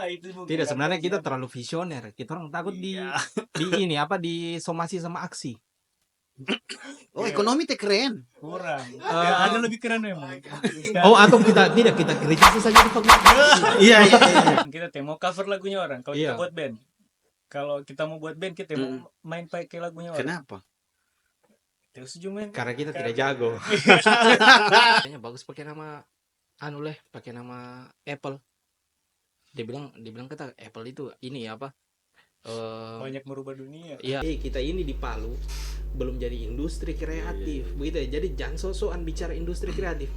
Itu bukan Tidak, sebenarnya kita siapa. terlalu visioner. Kita orang takut Iya. di ini apa disomasi sama aksi. Oh, ekonomi teh keren. Kurang. Ada lebih keren memang. Oh, atau kita kritisi saja di fakultas. Iya. Kita mau cover lagunya orang. Kalau Iya. kita buat band. Kalau kita mau buat band kita mau main pakai lagunya orang. Kenapa? Terus setuju main. Karena kita tidak jago. Kayaknya bagus pakai nama pakai nama Apple. Dia bilang kata Apple itu ini apa? Banyak merubah dunia. Iya, kita ini di Palu belum jadi industri kreatif, begitu ya. Jadi jangan sok-sokan bicara industri kreatif.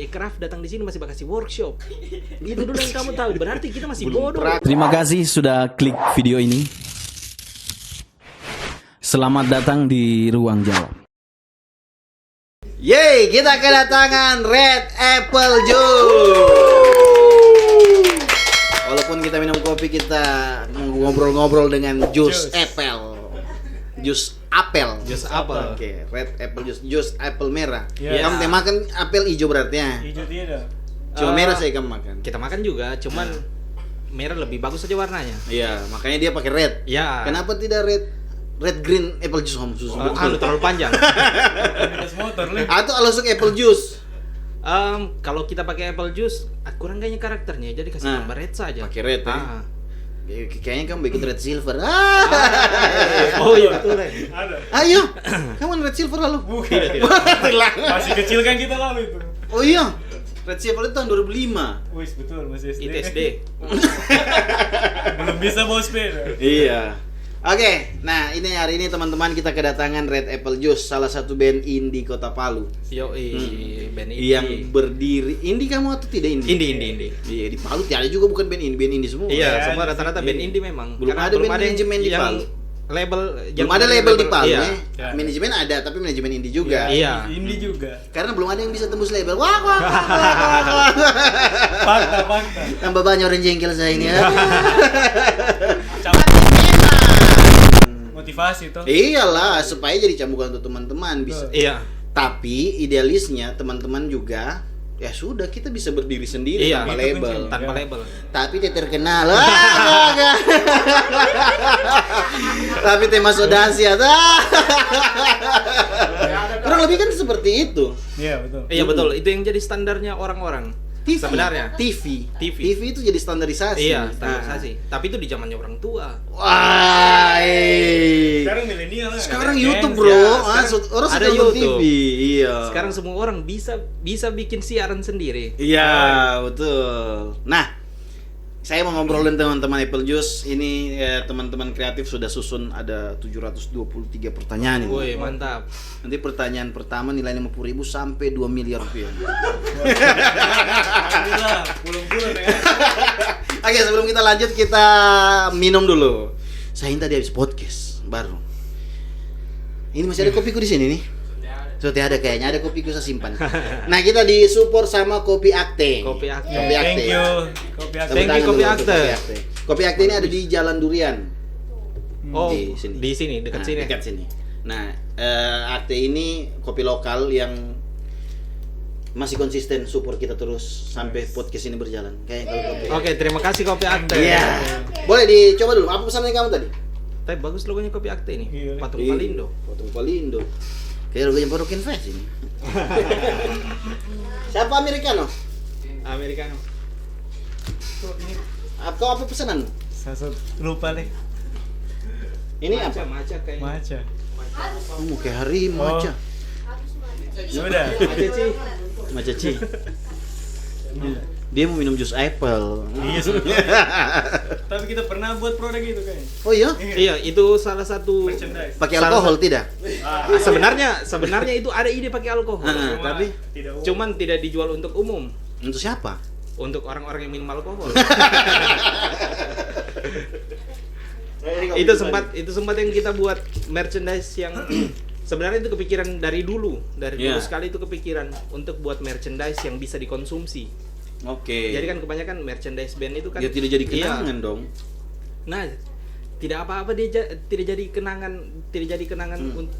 Craft datang di sini masih kasih workshop. Itu dulu yang kamu tahu. Berarti kita masih bodoh. Terima kasih sudah klik video ini. Selamat datang di Ruang Jawab. Yeay, kita kedatangan Red Apple Juice. Walaupun kita minum kopi, kita ngobrol-ngobrol dengan jus apel. Jus apel. Jus apel. Oke, Red Apple Juice. Jus apel merah. Iya. Kamu teh makan apel hijau berarti ya? Hijau tidak. Cuma merah saya kamu makan. Kita makan juga, cuman merah lebih bagus aja warnanya. Iya, makanya dia pakai red. Ya. Kenapa tidak red green apple juice om susu? Terlalu panjang. Komunitas motor leh. Atau langsung apple juice. Kalau kita pakai apple juice, kurang kayaknya karakternya, jadi kasih Nah, gambar red saja. pakai red, ya. Ah. Kayaknya kamu bikin red silver. Oh iya betul red. Ada. Ayo, kamu red silver lalu. Bukan. Masih kecil kan kita lalu itu. Oh iya, red silver itu tahun 2005. Wis betul masih SD. Itu SD. Belum bisa bawa sepeda. Iya. Oke, nah ini hari ini teman-teman kita kedatangan Red Apple Juice, salah satu band indie Kota Palu. Band indie. Yang berdiri indie kamu atau tidak indie? Indie. Iya, di Palu tiada juga bukan band indie semua. Iya, Iya, semua ada rata-rata sih. band indie memang. Belum Karena ada band manajemen di yang Palu. Label Belum ada label di Palu Iya. ya. Ya. Manajemen ada, tapi manajemen indie juga. Iya. Ini juga. Karena belum ada yang bisa tembus label. Wah. Fakta. Tambah banyak orang jengkel saya ini ya. Motivasi tuh. Iyalah, supaya jadi cambukan untuk teman-teman bisa. Iya. Tapi idealisnya teman-teman juga ya sudah kita bisa berdiri sendiri Iya, tanpa itu label. kuncinya. Tanpa Iya. label. Tapi dia terkenal. Tapi tema sodasi ada. Kurang lebih kan seperti itu. Iya betul. Iya betul, itu yang jadi standarnya orang-orang. TV. Sebenarnya. TV. TV. TV itu jadi standarisasi. Iya, standarisasi. Tapi itu di zamannya orang tua. Wah. Sekarang milenial lah. Sekarang Ada YouTube, dance, Bro. ya. Orang ada sudah nonton YouTube. TV. Iya. Sekarang semua orang bisa bikin siaran sendiri. Iya, betul. Nah, saya mau ngobrolin teman-teman Apple Juice. Ini teman-teman kreatif sudah susun ada 723 pertanyaan ini. Woi, mantap. Nanti pertanyaan pertama nilainya 50.000 sampai 2 miliar rupiah. Alhamdulillah, bulan-bulan ya. Oke, sebelum kita lanjut kita minum dulu. Saya ini tadi habis podcast baru. Ini masih ada kopiku di sini nih. Sudah ada kayaknya, ada kopiku saya simpan. Nah, kita disupport sama Kopi Akte. Kopi Akte. Kopi Akte. Thank you. Kopi Akte. Tepuk Thank you, tangan Kopi dulu untuk Akte. Kopi Akte ini ada di Jalan Durian. Oh, Di sini. di sini dekat Nah, sini. Dekat sini. Nah, Akte ini kopi lokal yang masih konsisten support kita terus sampai podcast ini berjalan. Kayak kalau kopi. Oke, terima kasih Kopi Akte. Iya. Boleh dicoba dulu. Apa pesannya kamu tadi? Tapi bagus logonya Kopi Akte ini. Iya. Patung Palindo. Patung Palindo. Kayak logonya Parokin Fest ini. Siapa Americano? Americano. Tuh, ini Kau apa pesanan? saya lupa deh. Ini apa? Maca kayaknya. Maca. Kayak harimau aja. Sudah. Maca sih. Macaci. Dia mau minum jus apple. Iya sudah. Tapi kita pernah buat produk itu kayaknya. Oh iya? Iya, itu salah satu. Merchandise. Pakai alkohol tidak? Sebenarnya itu ada ide pakai alkohol. Nah, tapi tidak Cuman tidak dijual untuk umum. untuk siapa? Untuk orang-orang yang minum alkohol. itu sempat yang kita buat merchandise yang sebenarnya itu kepikiran dari dulu Iya. sekali itu kepikiran untuk buat merchandise yang bisa dikonsumsi. Oke. Jadi kan kebanyakan merchandise band itu kan dia tidak jadi iya. kenangan dong. Nah, tidak apa-apa dia tidak jadi kenangan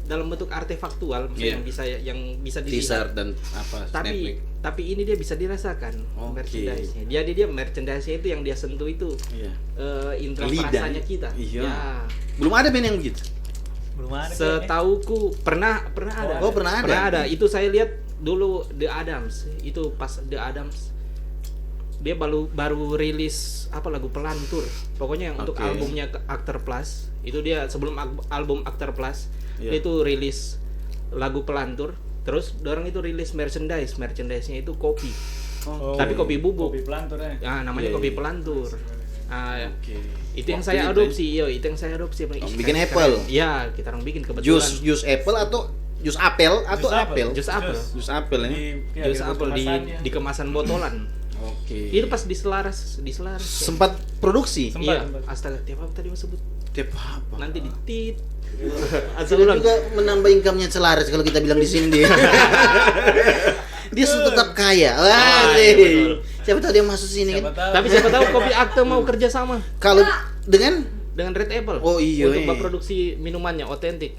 dalam bentuk artefaktual, misalnya Iya. yang bisa T-shirt dilihat. dan apa? Tapi snapback. tapi ini dia bisa dirasakan merchandise-nya. Jadi dia merchandise-nya itu yang dia sentuh itu Iya. indera Lidah. perasanya kita. Iya. Ya. Belum ada band yang begitu. Belum ada kayaknya. Setauku pernah ada. Oh, pernah ada. Itu saya lihat dulu The Adams. Itu pas The Adams dia baru rilis apa lagu Pelantur. Pokoknya yang untuk Oke. albumnya Actor Plus, itu dia sebelum album Actor Plus, Iya. dia itu rilis lagu Pelantur. Terus dorang itu rilis merchandise-nya itu kopi. Oh, Tapi kopi bubuk. Kopi pelantur ya. Ya, namanya Iya, kopi iya. Pelantur. Oke. Itu yang Waktu saya itu adopsi, itu yang saya adopsi. Ih, bikin keren, apple? keren. Iya, kita orang bikin kebetulan. Jus apple atau jus apel atau Jus apel. apel? Jus apel. Jus apel ya. Di, Jus apel di kemasan botolan. Oke. Itu pas di selaras. Sempat produksi. Sempat. Iya, astaga, tiap apa tadi mau sebut? Tiap apa? Nanti di tit. Asal juga menambah income-nya Selaras kalau kita bilang di sini dia. Dia tetap kaya. Wah, iya, betul. siapa tahu dia masuk sini Siapa kan. tahu. Tapi siapa tahu kopi akte mau kerja sama Kalau dengan dengan Red Apple. Oh, iya, Untuk iya. produksi minumannya otentik.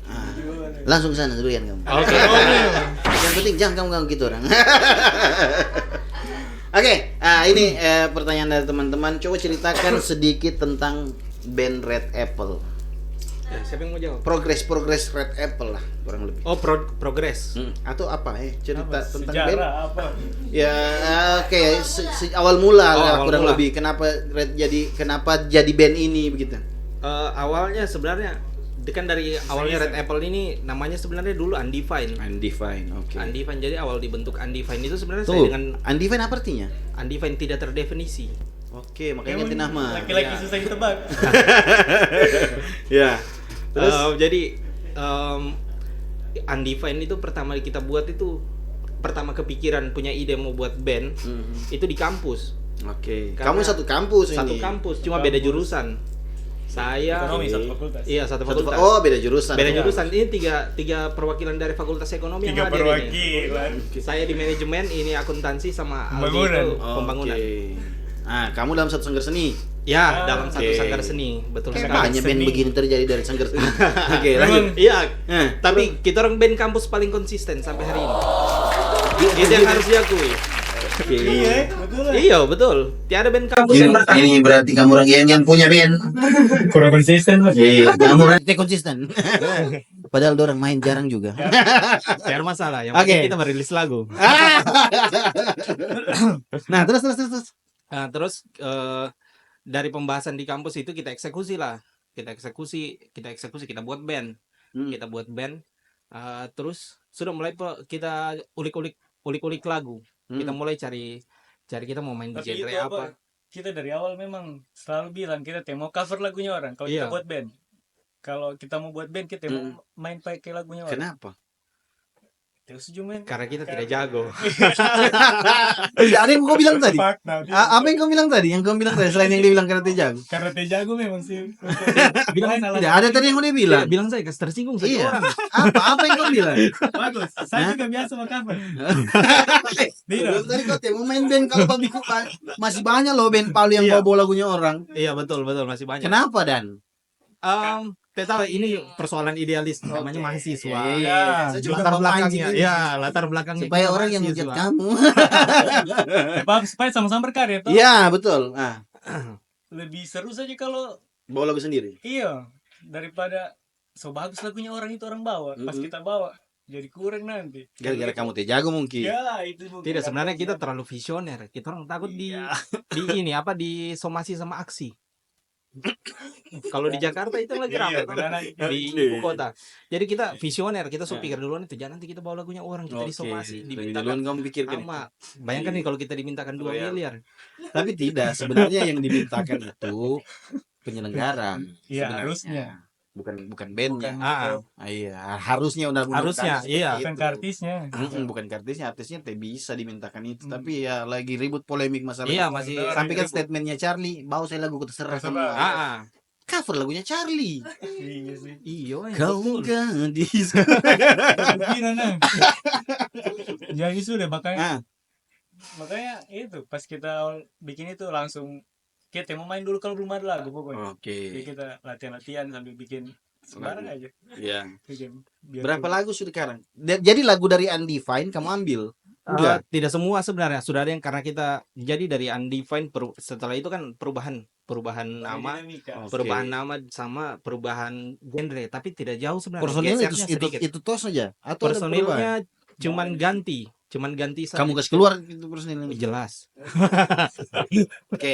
langsung sana dulu kan kamu. Oke. Yang penting jangan kamu ganggu gitu orang. Oke, ini pertanyaan dari teman-teman. Coba ceritakan sedikit tentang band Red Apple. Ya, siapa yang mau jawab? Progres Red Apple lah, kurang lebih. Oh, progres. Atau apa cerita Apa, tentang band? sejarah apa? Ya, oke, awal mula Oh, lah awal kurang mula. lebih. Kenapa jadi band ini begitu? Awalnya sebenarnya kan dari awalnya Red Apple ini namanya sebenarnya dulu Undefined. Undefined, oke. Undefined, jadi awal dibentuk Undefined itu sebenarnya saya Tuh, dengan undefined apa artinya? Undefined tidak terdefinisi. Oke, makanya Emang ganti nama. Laki-laki Ya. susah ditebak. Ya. Terus Jadi Undefined itu pertama kita buat itu pertama kepikiran punya ide mau buat band itu di kampus. oke. Karena Kamu satu kampus Satu ini. kampus, cuma beda jurusan. Saya Ekonomi satu fakultas. Iya, satu fakultas. Oh, beda jurusan. Beda Ya. jurusan. Ini tiga perwakilan dari Fakultas Ekonomi yang 3 hadir ini. perwakilan. Saya di manajemen, ini akuntansi, sama Aldi Pembangunan. itu pembangunan. Oke. Kamu dalam satu sanggar seni. Ya, dalam satu Oke. sanggar seni, betul Kayak sekali. banyak band Seni. begini terjadi dari sanggar seni. Oke, lanjut. Memang Iya, Eh, tapi kita orang band kampus paling konsisten sampai hari ini. Itu yang harus diakui. iya, betul lah. Iya, betul. Tiada band kampus ini, yang ini berarti kamu orang yang punya band. Kurang konsisten lah. Kamu orang yang konsisten. Padahal orang main jarang juga. tiada masalah. Yang Oke. penting kita merilis lagu. Nah, terus. Nah, terus dari pembahasan di kampus itu kita eksekusi lah. Kita eksekusi, kita buat band. Kita buat band. Terus sudah mulai kita ulik-ulik lagu. Kita mulai cari kita mau main di Tapi genre itu apa. Kita dari awal memang selalu bilang kita mau cover lagunya orang. Kalau Iya. kita buat band. Kalau kita mau buat band kita mau main pakai lagunya orang. Kenapa? Terus setuju men. Karena kita tidak jago. Ada yang kau bilang tadi? Fakta. Apa yang kau bilang tadi? Yang kau bilang tadi selain yang dia bilang karate jago. Karena dia jago memang sih. Bilang Main Tidak alat- ada tadi yang udah bilang. Bilang saya tersinggung saja Iya. orang. Apa yang kau bilang? Bagus. Saya juga biasa mau cover. Tidak. Tadi kau mau main band kalau babi masih banyak loh band Palu yang Iya. bawa lagunya orang. Iya, betul masih banyak. Kenapa Dan? Saya tahu ini persoalan idealis namanya mahasiswa. Iya. Saya cuma Latar mau belakangnya, mancing. ya latar belakangnya. Supaya kita orang yang mahasiswa. hujat kamu. Supaya sama-sama berkarya toh. Iya, betul. Lebih seru saja kalau Bawa lagu sendiri. iya daripada so bagus lagunya orang itu orang bawa. Pas kita bawa jadi kurang nanti. Gara-gara kamu teh jago mungkin. Ya, itu bukan. Tidak, sebenarnya kita terlalu visioner. Kita orang takut di ini apa di somasi sama aksi. Kalau di Jakarta itu lagi ramai Iya, tuh, benar. di ibu kota. Jadi kita visioner, kita pikir duluan itu jangan nanti kita bawa lagunya orang, kita disomasi, dimintakan Duluan kamu pikirkan. sama. Bayangkan nih kalau kita dimintakan 2 miliar. Tapi tidak, sebenarnya yang dimintakan itu penyelenggara. Iya, Sebenarnya. harusnya. Bukan bandnya. Iya, harusnya undang-undang Harusnya, seperti iya. Bukan itu. kartisnya. Bukan artisnya teh bisa dimintakan itu, tapi ya lagi ribut polemik masalah. Iya, masih Sampai kan statementnya Charlie, bawa saya lagu terserah semua. Cover lagunya Charlie. Iya sih. Iyo, Kau gadis. Gila nah. Jadi sudah makanya itu pas kita bikin itu langsung kita mau main dulu kalau belum ada lagu pokoknya. Jadi Oke. kita latihan sambil bikin sembarang Lagu. aja. Iya. Bikin biar Berapa lagu sudah sekarang? Jadi lagu dari Undefined kamu ambil. Tidak semua sebenarnya. Sudah ada yang karena kita jadi dari undefined setelah itu kan perubahan nama, Dinamika. Oke. perubahan nama sama perubahan genre, tapi tidak jauh sebenarnya. Personil Gesernya sedikit. itu tos saja atau ada perubahan? Personilnya cuman ganti saja. Kamu kasih keluar itu personilnya. Jelas. Oke,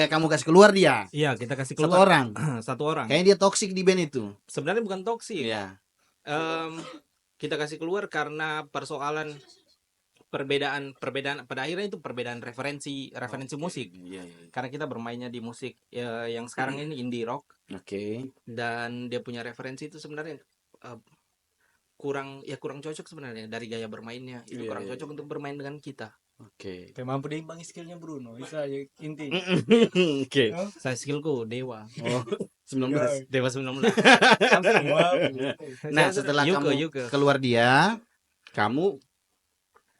kamu kasih keluar dia. Iya, kita kasih Satu keluar orang. satu orang. Kayaknya dia toksik di band itu. Sebenarnya bukan toksik. Iya. Kita kasih keluar karena persoalan perbedaan pada akhirnya itu perbedaan referensi musik. Iya. Karena kita bermainnya di musik yang sekarang ini indie rock, Oke. dan dia punya referensi itu sebenarnya kurang cocok sebenarnya dari gaya bermainnya. Itu kurang cocok untuk bermain dengan kita. Oke. Kayak mampu diimbangi skillnya Bruno, bisa aja inti. Oke. Saya skillku dewa. Oh, 19. Dewa 19. Nah, setelah kamu keluar dia, kamu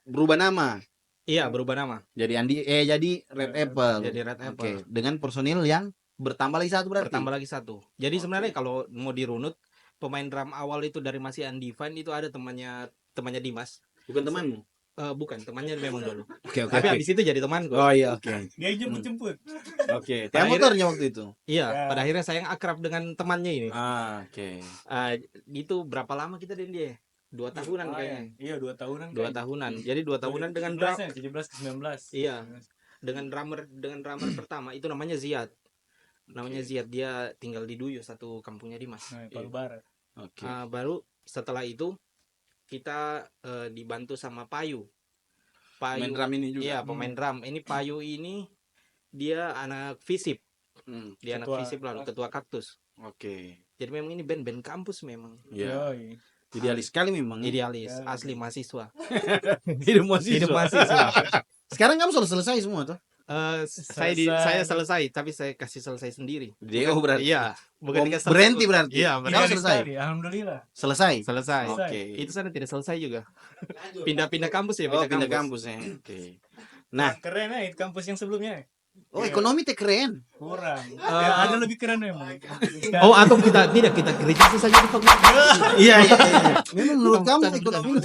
berubah nama. Iya, berubah nama. Jadi Red Apple. Jadi Red Apple. Oke, dengan personil yang bertambah lagi satu berarti. Bertambah lagi satu. Jadi sebenarnya kalau mau dirunut, pemain drum awal itu dari masih undefined itu ada temannya Dimas. Bukan temanmu. Bukan, temannya memang dulu. Oke. Tapi habis itu jadi temanku. Oh iya, oke. Dia jemput-jemput. Oke. Tiap motornya waktu itu. Iya, Ya. pada akhirnya saya yang akrab dengan temannya ini. Oke. Itu berapa lama kita dan dia? 2 tahunan kayaknya. Iya, 2 tahunan. 2 tahunan. Jadi 2 tahunan dengan drum. 17 ke 19. Iya. Dengan drummer pertama itu namanya Ziad. Dia tinggal di Duyo, satu kampungnya Dimas. Nah, Palu Barat. Oke. Baru setelah itu kita dibantu sama Payu. Main drum ini juga. Iya, pemain drum. Ini Payu ini dia anak FISIP. Dia anak Ketua- FISIP lalu ketua Kaktus. Oke. Jadi memang ini band kampus memang. Ya. Yoi. Idealis sekali memang. Idealis, Ya. asli mahasiswa. Hidup mahasiswa. Hidup mahasiswa. Sekarang kamu sudah selesai semua tuh? Saya selesai, tapi saya kasih selesai sendiri. Dia berarti. Iya, bukan dikasih berhenti selesai. berarti. Iya, Kamu Tiga selesai. kali, alhamdulillah. Selesai. selesai. Oke. Itu sana tidak selesai juga. Pindah kampus ya, Oh, pindah pindah kampus. kampus ya. Oke. Nah, Keren ya itu kampus yang sebelumnya. oh ekonomi teh keren. Kurang. Ya, ada lebih keren memang. Oh, atau kita kritisi saja di fakultas. Iya. Memang menurut kamu ekonomi.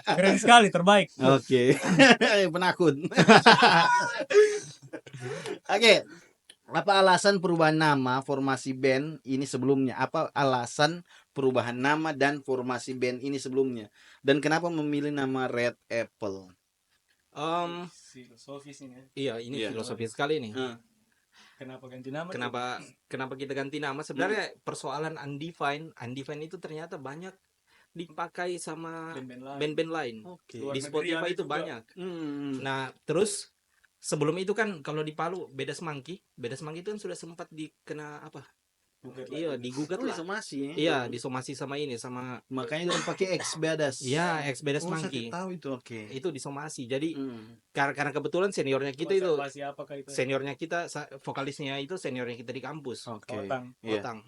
Keren sekali, terbaik. Oke. Penakut. Oke. Apa alasan perubahan nama formasi band ini sebelumnya? Apa alasan perubahan nama dan formasi band ini sebelumnya? Dan kenapa memilih nama Red Apple? Filosofis ini. Iya, ini Iya. filosofis sekali nih. Kenapa ganti nama? Kenapa kita ganti nama? Sebenarnya persoalan undefined itu ternyata banyak dipakai sama band-band lain. Oke. Luar Di negeri Spotify ada itu juga. banyak. Hmm. Nah, terus sebelum itu kan kalau di Palu Beda Semangki itu kan sudah sempat dikena apa? Iya, digugat Oh, lah. disomasi ya? Iya, disomasi sama ini sama Makanya orang pakai X Badas. ya ex Beda Oh, saya Semangki. tahu itu. Oke. Itu disomasi. Jadi Hmm. karena kebetulan seniornya kita itu Apakah itu? seniornya kita vokalisnya itu seniornya kita di kampus. Oke. Otang. Iya. Otang.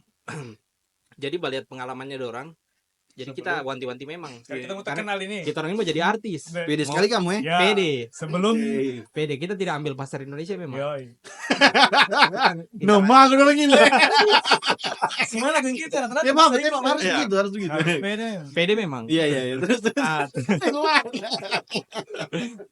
Jadi lihat pengalamannya dorang. Jadi kita wanti-wanti memang. Sekarang kita mau Karena terkenal ini. kita orang ini mau jadi artis. Pede sekali kamu ya? Ya, Pede. sebelum Pede, kita tidak ambil pasar Indonesia memang. Yoi. Kita- Nama aku dulu gila. Gimana dengan kita? Ternyata Ya maaf, bisa emang harus Iya. begitu, harus begitu. Beda. Pede memang. Iya. Terus. Ah,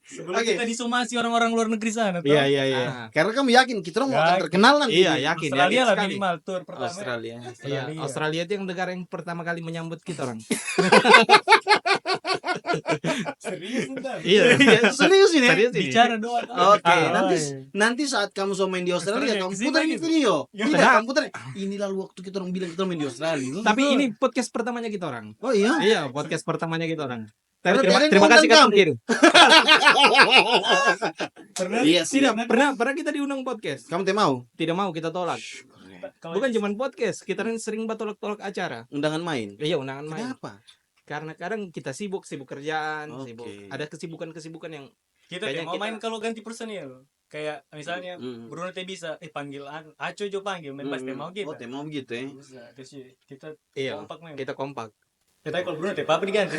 Sebelum Oke. kita disomasi orang-orang luar negeri sana. Iya. ah, Karena kamu yakin kita orang mau akan Yakin. terkenal nanti. Iya, yakin. Australia yakin lah sekali. minimal tour pertama. Australia. Iya, Australia itu yang negara yang pertama kali menyambut kita orang. Serius entar. Iya. Serius ini? Serius ini. Bicara doang. Oke, Ah, nanti saat kamu mau main di Australia, Australia, kamu kesini putar ini gitu. video. Ya. Tidak, Sedap. kamu putar. Inilah waktu kita orang bilang kita main di Australia. Tapi ini podcast pertamanya kita orang. Oh iya. Iya, podcast pertamanya kita orang. Tapi Berarti ada yang terima kasih ngundang Kak Tungkir. Pernah Iya sih. Tidak pernah kita diundang podcast. Kamu teh mau? Tidak mau, kita tolak. kalau Bukan cuma podcast, kita kan sering tolak-tolak acara. Undangan main. Iya, undangan main. Kenapa? Karena kadang kita sibuk kerjaan, Oke. sibuk. Ada kesibukan yang kita kayaknya mau kita- main kalau ganti personil. Kayak misalnya Bruno teh bisa panggil Aco jo panggil main pas teh mau Oh, kita. teh mau begitu ya. Bisa. Terus kita iya, kompak main. kita kompak. Kita kalau Bruno apa diganti.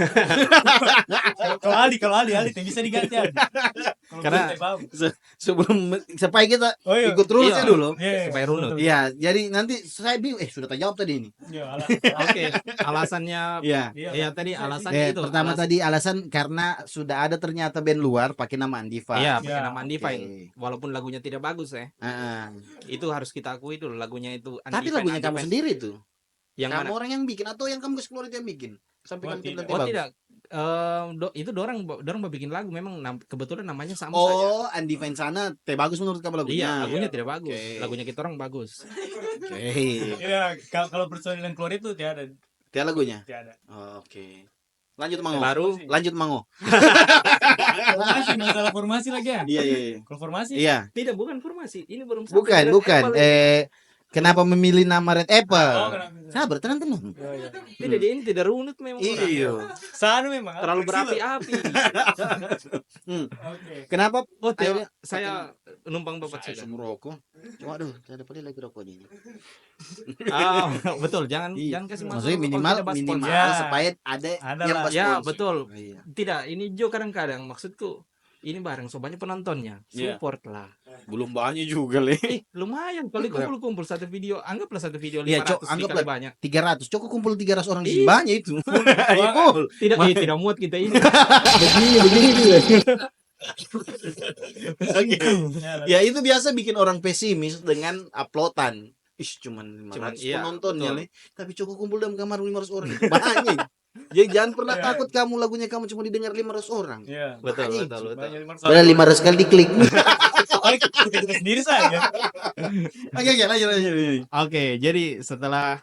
Kalau Ali tidak bisa diganti. Ali. Kalau Karena Bruno, Tepa. sebelum supaya kita Oh, iya. ikut rules Iya. dulu. Iya, Supaya runut. Iya, jadi nanti saya bingung. Sudah terjawab tadi ini. Iya, alah. Oke, alasannya Iya. ya tadi alasannya itu. Pertama alasan- tadi alasan karena sudah ada ternyata band luar pakai nama Andiva. Iya, pakai Ya, nama Andiva oke. yang walaupun lagunya tidak bagus ya. Ah, Itu harus kita akui dulu lagunya itu tapi Andiva, lagunya kamu Andiva. sendiri tuh. Yang Kamu mana? orang yang bikin atau yang kamu keluar itu yang bikin? Sampai Oh, kamu tidak. bilang Oh bagus. tidak. Itu dorang bikin lagu memang kebetulan namanya sama saja. Oh, Andiva Insana teh bagus menurut kamu lagunya. Iya, lagunya Iya. tidak bagus. Oke. Lagunya kita orang bagus. Oke. Iya, kalau personil yang keluar itu tidak ada. Dia lagunya. Tidak ada. Oh, oke. Lanjut Mango. Baru Lanjut Mango. Formasi, masalah formasi lagi ya. Iya, iya, iya. Kalau formasi, Iya. tidak bukan formasi. Ini belum sampai Bukan, Red bukan. Apple. Kenapa memilih nama Red Apple? Oh, kenapa? Sabar, tenang. Tidak, dia ini tidak runut memang. orang. Iya. Sana memang Terlalu fleksibel. berapi-api. Oke. Kenapa? Oh, tidak. Akhirnya Saya numpang bapak Saya sudah. semua rokok. Cuma aduh, saya dapat lagi rokok ini. Ah, betul. Jangan Iya. jangan kasih masuk. Maksudnya kalau minimal tidak bahas minimal Ya. supaya ada Ada yang lah. pas Ya, sponsor. betul. Oh, iya. Tidak, ini Jo kadang-kadang maksudku ini bareng so banyak penontonnya. Iya. Support lah. Belum banyak juga, Le. Lumayan kalau kumpul-kumpul satu video, anggaplah satu video 500 Iya, Cok, dikali anggaplah. banyak. 300. Cukup kumpul 300 orang di sini. Iya. Banyak itu. Iya, full. Tidak muat kita ini. Begini. Ya, Ya itu biasa bikin orang pesimis dengan uploadan. Cuman 500 iya, penontonnya, betul. Le. Tapi cukup kumpul dalam kamar 500 orang. Itu banyak. Jadi jangan pernah Iya. takut lagunya kamu cuma didengar 500 orang. Iya. Betul, Banyak. betul, betul. Banyak 500. Padahal 500 kali diklik. Oh, kita sendiri saja. Oke, lanjut. Oke, jadi setelah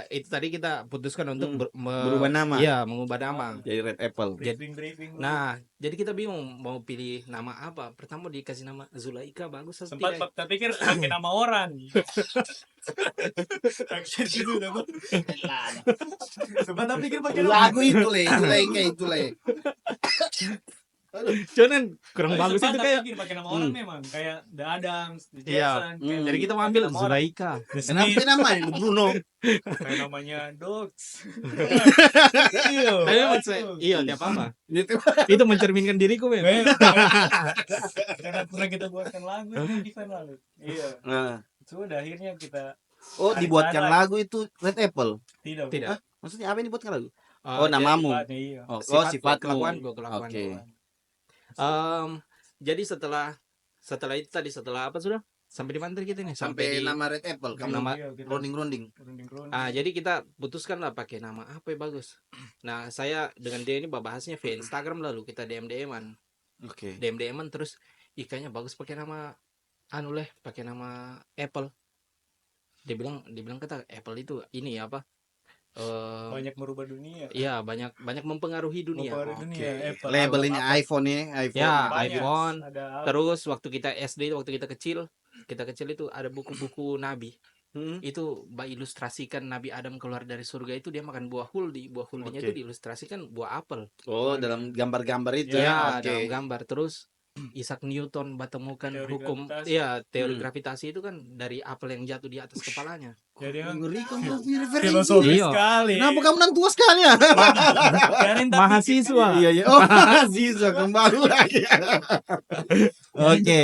itu tadi kita putuskan untuk Berubah nama. Iya, mengubah nama. Jadi Red Apple. Briefing. Nah, jadi kita bingung mau pilih nama apa. Pertama dikasih nama Zulaika, bagus atau sempat tidak? tak pikir pakai nama orang. Action itu udah. Sempat tak pikir pakai nama. Lagu itu, Le. Itu, Le. Cuman kurang bagus itu kayak. pikir pakai nama orang memang kayak The Adams, The Iya. Jackson, kayak Jadi kita mau ambil nama orang. Zulaika. The Kenapa Smith, namanya Bruno? kayak namanya Dogs. Tapi memang iya, tidak apa-apa. Itu mencerminkan diriku memang. Karena pernah kita buatkan lagu itu di lalu. Iya. Nah. Sudah akhirnya kita Oh, dibuatkan lagu itu Red Apple. tidak. Tidak. Maksudnya apa yang dibuatkan lagu? Oh, namamu. Sifatnya, iya. Oh, sifat sifatmu. kelakuan. Oke. Jadi setelah itu tadi setelah apa sudah? Sampai di mana tadi kita nih? Sampai di nama Red Apple. Kamu Nama Iya, kita runding. runding-runding. jadi kita putuskan lah pakai nama apa yang bagus. Nah, saya dengan dia ini bahasnya via Instagram lalu kita DM-an Oke. terus kayaknya bagus pakai nama pakai nama Apple. Dia bilang kata Apple itu ini apa? Banyak merubah dunia. Iya, banyak mempengaruhi dunia. Mempengaruhi dunia. Apple, Label Apple, ini Apple. iPhone ya, iPhone. Ya, Banyak. iPhone. Ada Terus waktu kita SD, waktu kita kecil itu ada buku-buku Nabi. Hmm. Itu ilustrasikan Nabi Adam keluar dari surga itu dia makan buah huldi. Buah huldinya Oke. itu diilustrasikan buah apel. Oh, dalam gambar-gambar itu Ya, Oke. dalam gambar. Terus Isaac Newton temukan Teori hukum gravitasi. teori gravitasi itu kan dari apel yang jatuh di atas kepalanya. Jadi kan Ngeri kamu punya referensi. filosofi Iya. sekali. Kenapa kamu nan tua sekali ya? Biarin tapi Mahasiswa. Iya, iya. Oh, sisa kembali lagi. Oke.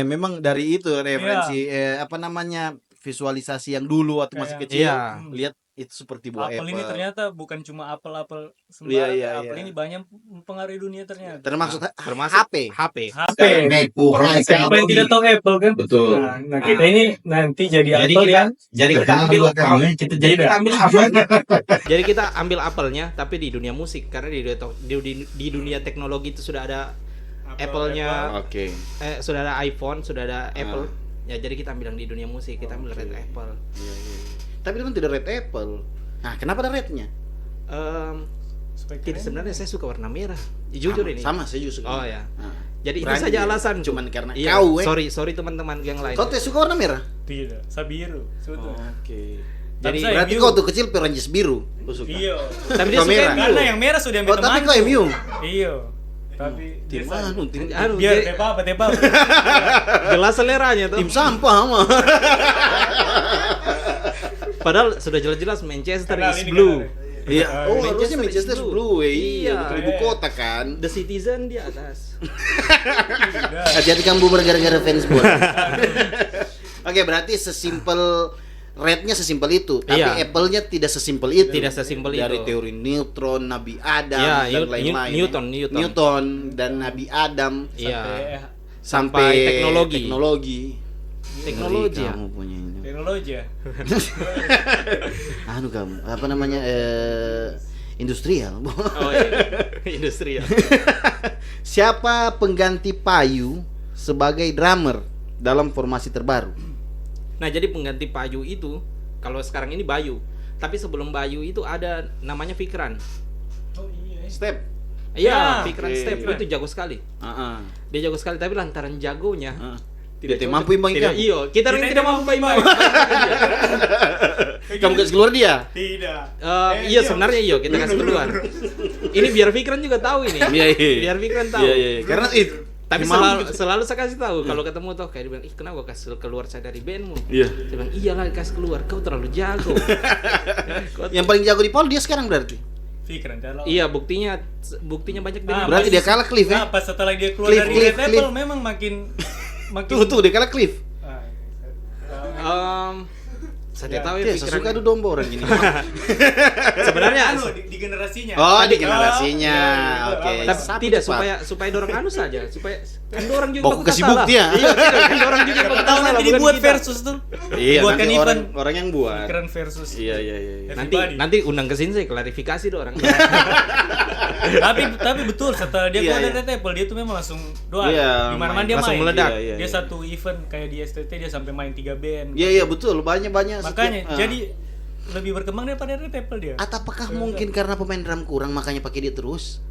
Memang dari itu referensi apa namanya? Visualisasi yang dulu waktu masih Kayak- kecil. Iya. Lihat itu seperti buah apel apple. ini ternyata bukan cuma apel-apel Iya, sembarang. iya, Apel iya. ini banyak mempengaruhi dunia ternyata. Termasuk Termasuk HP. HP. HP. Siapa yang tidak tahu Apple kan? Betul. Nah, kita ini nanti jadi Jadi Apple kita- yang Jadi kita ambil ambil apa? Jadi kita ambil apelnya tapi di dunia musik karena di dunia teknologi itu sudah ada Apple-nya. Oke. Sudah ada iPhone, sudah ada Apple. Ya jadi kita ambil yang di dunia musik, kita ambil Red Apple. Iya, iya. Tapi itu kan tidak Red Apple. Nah, kenapa ada rednya? Supaya Tidak, keren. sebenarnya saya suka warna merah. Jujur ini. Sama, saya juga suka. Oh ya. Nah, Jadi itu berani saja dia. alasan. Cuman karena Iya, kau, sorry teman-teman yang lain. Kau tuh suka warna merah? Tidak, sabiru. Sudah. Oke. Jadi Tapi saya Berarti MU. kau tuh kecil Perancis biru. Kau suka. Iya. tapi dia Kau suka merah. MU. Karena yang merah sudah ambil Oh, tapi temanku. kau MU. Iya. Tapi Tim biasa. anu, tim Anu, Biar jadi tepa. jelas seleranya tuh. tim sampah mah. Padahal sudah jelas-jelas Manchester Kenal is ini, blue. kenal. Iya. Oh, Manchester harusnya is Manchester blue. Blue. Iya, Iya. ibu kota kan. The Citizen di atas. Hati-hati kamu bubar gara-gara fans bola. Oke, berarti sesimpel rate-nya sesimpel itu, tapi Iya. Apple-nya tidak sesimpel itu. Tidak sesimpel Dari itu. teori neutron, Nabi Adam Iya, dan lain-lain. Newton. Newton dan Nabi Adam Iya. sampai teknologi. Ngeri Teknologi ya. kamu punya ini. Teknologi ya. Anu kamu, apa namanya? Industrial. Oh iya. Industri ya. Siapa pengganti Payu sebagai drummer dalam formasi terbaru? Nah, jadi pengganti Payu itu kalau sekarang ini Bayu. Tapi sebelum Bayu itu ada namanya Fikran. Oh iya. Step. Iya, Ya, Fikran oke. Step itu jago sekali. Heeh. Dia jago sekali tapi lantaran jagonya Tidak cocok. mampu imbang Tidak, kamu. iya, kita orang tidak mampu imbang. Kamu kasih keluar dia. Tidak. Iya sebenarnya iya kita kasih keluar. Ini biar Fikran juga tahu ini. Iya, iya. Biar Fikran tahu. Iya, iya. Karena itu Tapi selalu saya kasih tahu kalau ketemu tuh kayak dia bilang, "Ih, kenapa kasih keluar saya dari bandmu?" Iya. Saya bilang, "Iyalah kasih keluar, kau terlalu jago." Yang paling jago di Paul dia sekarang berarti. Pikiran kalau. Iya, buktinya banyak band. Berarti dia kalah Cliff ya? Nah, pas setelah dia keluar Cliff, dari Cliff, Red Cliff. Apple memang makin Tuh dia kalah Cliff. Ah, Saya Ya, tahu ya Dia Fikran. sesuka adu domba orang gini. Sebenarnya anu di generasinya. Oh, di generasinya. Ya, Oke. apa, tapi Sapi tidak cepat. supaya dorang anu saja, supaya kan dorang juga Baku ikut kasih salah. bukti ya? Iya, tidak, kan dorang juga ikut Tahu salah, nanti bukan dibuat kita. versus tuh. Iya, Dibuatkan nanti event. orang yang buat. Pikiran versus. Iya, iya, iya. Nanti Everybody. nanti undang ke sini saya klarifikasi tuh orang. tapi betul setelah dia Iya, keluar dari iya. Red Apple dia tuh memang langsung doa. Iya, Di mana-mana dia langsung main. meledak. Iya, iya, Dia iya. satu event kayak di STT dia sampai main 3 band. Iya, iya betul. Banyak-banyak. Makanya setiap- jadi lebih berkembang daripada Red Apple dia. Atau apakah mungkin karena pemain drum kurang makanya pakai dia terus?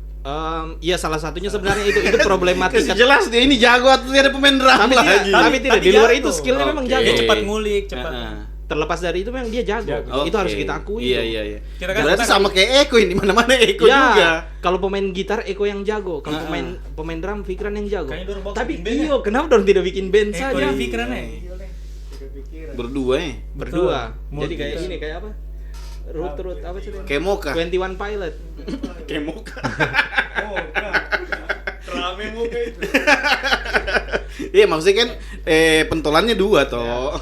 Iya salah satunya sebenarnya itu problematika. jelas dia ini jago atau dia ada pemain drum Tapi lagi. tapi tidak di luar jago. itu skillnya memang Oke. jago. Dia cepat ngulik, cepat. Heeh. Terlepas dari itu memang dia jago. Jago. Itu harus Oke. kita akui. Iya, itu. iya, iya. Kita kan Berarti sekarang- sama kayak Eko ini mana-mana Eko Ya, juga. kalau pemain gitar Eko yang jago, kalau Heeh. pemain drum Fikran yang jago. Kayaknya dorong bawa Tapi bikin band iyo, kenapa dorong tidak bikin band Eko saja? di pikiran Berdua Berdua. Betul. Jadi kayak Multi- ini kayak apa? Root apa sih? Kayak Moka. 21 Pilot. Kayak Moka. Oh, rame muka itu. Iya maksudnya kan pentolannya dua toh.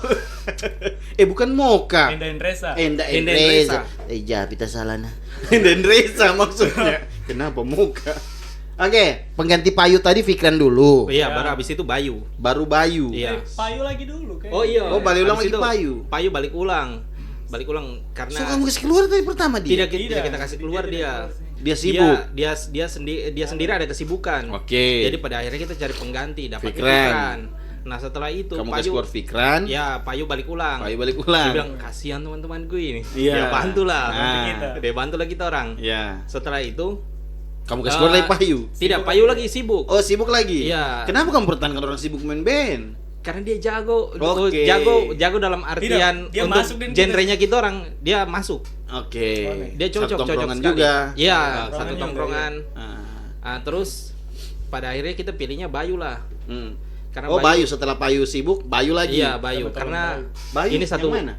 Bukan Moka. Enda Endresa. Enda Enda Endresa. Endresa. Ja, kita salah nah. Enda Endresa maksudnya. Kenapa Moka? Oke, pengganti Payu tadi Fikran dulu. Iya, Ya. baru abis itu Bayu. Baru Bayu. Iya. Payu lagi dulu kayak. Oh iya. Oh, balik ulang Abis lagi itu, Payu. Payu balik ulang. Balik ulang karena So kamu kasih keluar tadi pertama dia. tidak kita kasih keluar dia. Dia sibuk. Dia sendiri ada kesibukan. Oke. Jadi pada akhirnya kita cari pengganti, dapat Fikran. Fikran. Nah, setelah itu Kamu kasih keluar Fikran. Ya, Payu balik ulang. Payu balik Dia ulang. bilang kasihan teman-temanku ini. Iya. Ya bantulah. Nah. kita. Dia bantulah kita orang. Ya. Setelah itu Kamu kasih keluar lagi Payu. Tidak, Payu lagi sibuk. Oh, sibuk lagi? Iya. Kenapa kamu pertahankan orang sibuk main band? Karena dia jago. Oke. Jago dalam artian dia untuk masuk dan genrenya kita orang, dia masuk. Oke. Dia Satu cocok tongkrongan sekali. juga. Iya, Tongkrongan satu juga, tongkrongan. Ah. Terus pada akhirnya kita pilihnya Bayu lah. Hmm. Karena Oh, Bayu setelah Payu sibuk, Bayu lagi. Iya, Bayu. Betul, Karena Bayu ini satu yang mana?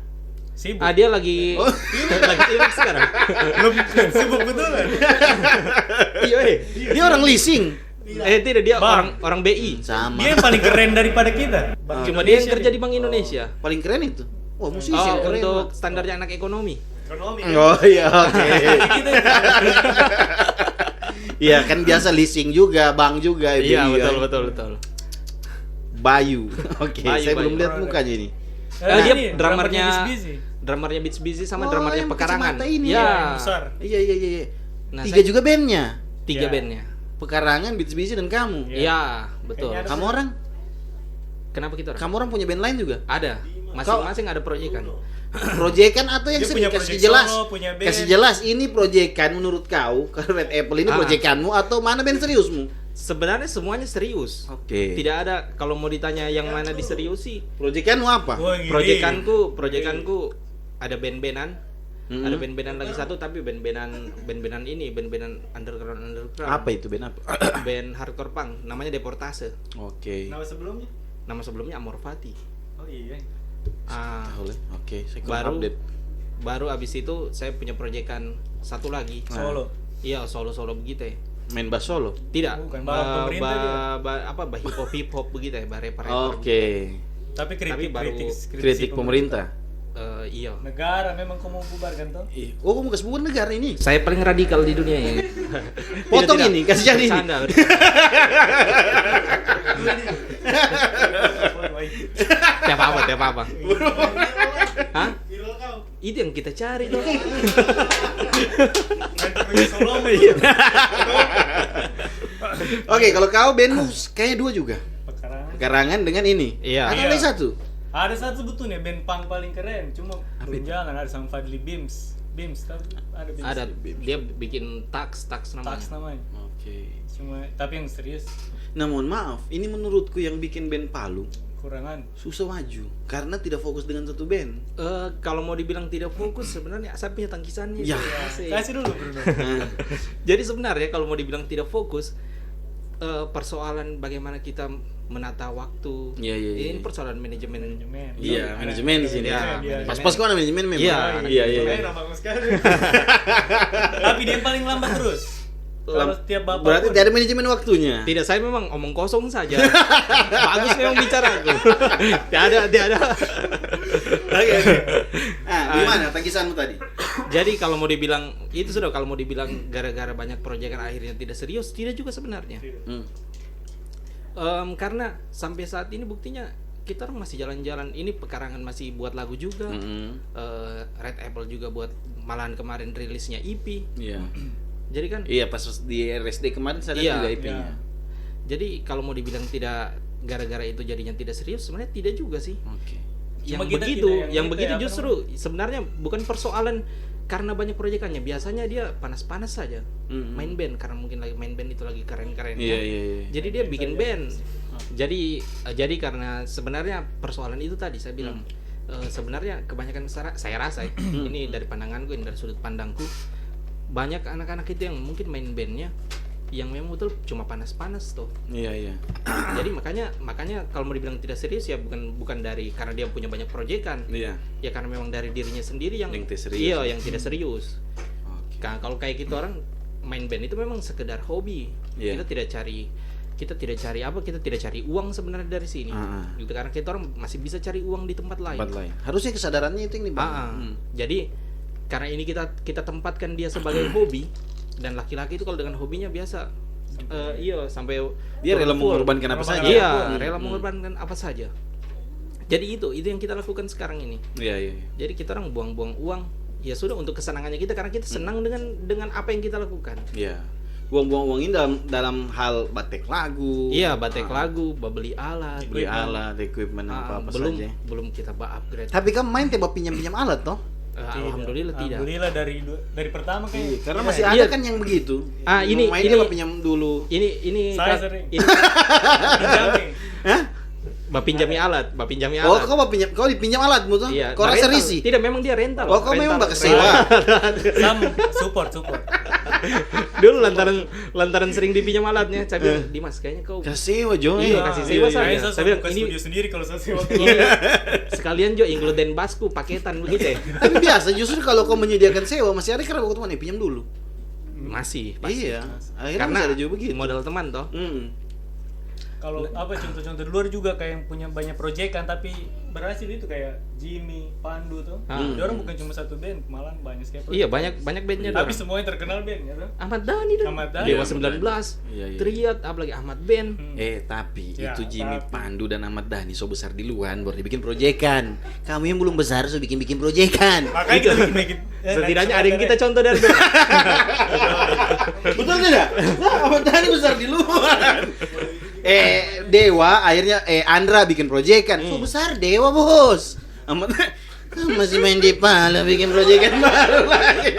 Sibuk. dia lagi Oh. lagi sibuk sekarang. Belum sibuk betulan. Iya, Dia orang leasing. tidak dia Bang. orang BI. Sama. Dia yang paling keren daripada kita. Bank Cuma dia yang Indonesia kerja di Bank Indonesia. Paling keren itu. Wah, musisi yang keren. Untuk Pak. standarnya anak ekonomi. ekonomi. Oh iya, oke. Kita Iya, kan biasa leasing juga, bank juga itu. Iya, iya. betul. Bayu. Oke, Bayu, saya belum Bayu. lihat mukanya ini. Dia ini, drummernya Busy. drummernya Beats Busy sama Oh, drummernya yang Pekarangan. kacamata ini Ya, Yang besar. Iya, iya, iya. Nah, Tiga saya- juga bandnya. tiga Ya. bandnya. Pekarangan, Beats Busy dan kamu. Iya. Iya, betul. Kayaknya Kamu orang? Kenapa kita? Kamu orang punya band lain juga? Ada. Masing-masing ada proyekan. Proyekan atau yang Dia sering punya kasih project jelas? solo, punya band. Kasih jelas ini proyekan menurut kau, karena Red Apple ini proyekanmu atau mana band seriusmu? Sebenarnya semuanya serius. Oke. Tidak ada kalau mau ditanya yang mana diseriusi. Proyekanmu apa? Wah, gini. Proyekanku ada band-bandan. Hmm. Ada band-bandan lagi satu tapi band-bandan underground. Apa itu band apa? Band hardcore punk namanya Deportase. Oke. Nama sebelumnya? Nama sebelumnya Amor Fati. Oh iya. Ah, Tahu lah. Oke, saya kurang baru update. baru abis itu saya punya proyekan satu lagi. Solo. Iya, solo begitu ya. Main bass solo. Tidak, Bukan, balap pemerintah hip hop begitu ya, rapper. Oke. Tapi Tapi baru Kritik pemerintah. Iya. Negara memang kau mau bubarkan toh? Oh, kamu kasih bukan negara ini. Saya paling radikal di dunia ini. Potong Tidak. ini, kasih jadi ini. Bercanda. Tiap apa. Hah? Itu yang kita cari loh. Oke, kalau kau bandmu kayaknya 2 juga. Pekarangan. Pekarangan dengan ini. Iya. Atau Iya. ada satu? Ada satu sebetulnya band punk paling keren, cuma belum jalan. Ada sama Fadli Bims, tahu? Ada Bims. Ada dia bikin tax namanya. Tax namanya. Oke. Cuma tapi yang serius Nah, mohon maaf, ini menurutku yang bikin band Palu kurangan. susah maju karena tidak fokus dengan satu band. Kalau mau dibilang tidak fokus sebenarnya saya punya tangkisannya. Ya. Asik. Kasih dulu Bruno. Jadi sebenarnya kalau mau dibilang tidak fokus, persoalan bagaimana kita menata waktu. Iya. Ini persoalan manajemen. Iya, manajemen di sini. Iya, Pas-pas kau ada manajemen memang. Iya. Eh, bagus sekali. Tapi dia yang paling lambat terus. Kalau setiap bapak Berarti pun- tidak ada manajemen waktunya. Tidak, saya memang omong kosong saja. Bagus memang bicara aku. Tidak. Oke. Gimana tangkisanmu tadi? Jadi kalau mau dibilang itu sudah, kalau mau dibilang gara-gara banyak proyekan akhirnya tidak serius, tidak juga sebenarnya. Karena sampai saat ini buktinya kita orang masih jalan-jalan. Ini Pekarangan masih buat lagu juga. Red Apple juga buat, malahan kemarin rilisnya EP. Iya. Jadi kan Iya, pas di RSD kemarin saya Iya. lihat juga IP-nya. jadi kalau mau dibilang tidak gara-gara itu jadinya tidak serius, sebenarnya tidak juga sih. Oke. Cuma Yang kita begitu, tidak, yang kita begitu apa justru sebenarnya bukan persoalan karena banyak proyekannya. Biasanya dia panas-panas saja. Main band karena mungkin lagi main band itu lagi keren-keren. Iya. Jadi dia bikin band. Jadi karena sebenarnya persoalan itu tadi saya bilang sebenarnya kebanyakan saya rasa ini dari pandanganku, ini dari sudut pandangku, banyak anak-anak itu yang mungkin main bandnya yang memang betul cuma panas-panas tuh. Iya. Jadi makanya kalau mau dibilang tidak serius ya bukan dari karena dia punya banyak proyekan. Iya. Ya karena memang dari dirinya sendiri yang Yang tidak serius. Iya, yang tidak serius. Oke. Kalau kayak gitu orang main band itu memang sekedar hobi. Iya. Kita tidak cari uang sebenarnya dari sini. Gitu, karena kita orang masih bisa cari uang di tempat lain. Tempat lain. Harusnya kesadarannya itu yang dibangun. Jadi karena ini kita tempatkan dia sebagai hobi, dan laki-laki itu kalau dengan hobinya biasa sampai Dia rela full. mengorbankan apa saja. Iya, rela mengorbankan apa saja. Jadi itu yang kita lakukan sekarang ini. Iya. Jadi kita orang buang-buang uang ya sudah untuk kesenangannya kita, karena kita senang dengan apa yang kita lakukan. Iya. Buang-buang uang ini dalam hal batek lagu. Iya, batek lagu, beli alat, Beli alat, equipment apa saja. belum kita upgrade. Tapi kan main tiba pinjam alat toh? Alhamdulillah tidak. Alhamdulillah dari pertama Iya, kayak karena iya. masih ada Iya. kan yang begitu. Ini main ini tiba pinjam dulu. ini Saya sering. ini Pinjamin. Hah? Bapinjami alat. Oh, kau dipinjam alatmu tuh? Iya, Kau rasa rental. risih? Tidak, memang dia rental. Oh, kau memang bakal sewa. Support. Dulu lantaran sering dipinjam alatnya, saya bilang, "Dimas, kayaknya kau Kasih sewa Jo. Iya, kasih sewa saja." Saya Saya bilang, buka ini studio sendiri kalau saya sewa. ini sekalian Jo include basku paketan begitu ya. Tapi biasa justru kalau kau menyediakan sewa masih ada karena teman pinjam dulu. Masih, pasti. Iya. Akhirnya Karena masih ada juga begitu. modal teman toh. Kalau apa contoh-contoh di luar juga kayak yang punya banyak proyekan tapi berhasil itu kayak Jimmy, Pandu tuh. Dia orang bukan cuma satu band, malah banyak sekali. Iya, banyak bandnya Tapi tuh. semuanya terkenal band ya tuh. Ahmad Dhani dong. Ahmad Dhani. Dewa Iya, 19. Iya. Triad, apalagi Ahmad Ben. Tapi Ya, itu Jimmy tapi- Pandu dan Ahmad Dhani so besar di luar baru dibikin proyekan. Kamu yang belum besar so bikin proyekan. Makanya kita bikin Setidaknya ada yang kita contoh dari dulu. Betul tidak? Nah, Ahmad Dhani besar di luar. Dewa akhirnya Andra bikin proyekan. So besar Dewa, Bos. Ahmad masih main di Pala bikin proyekan baru lagi.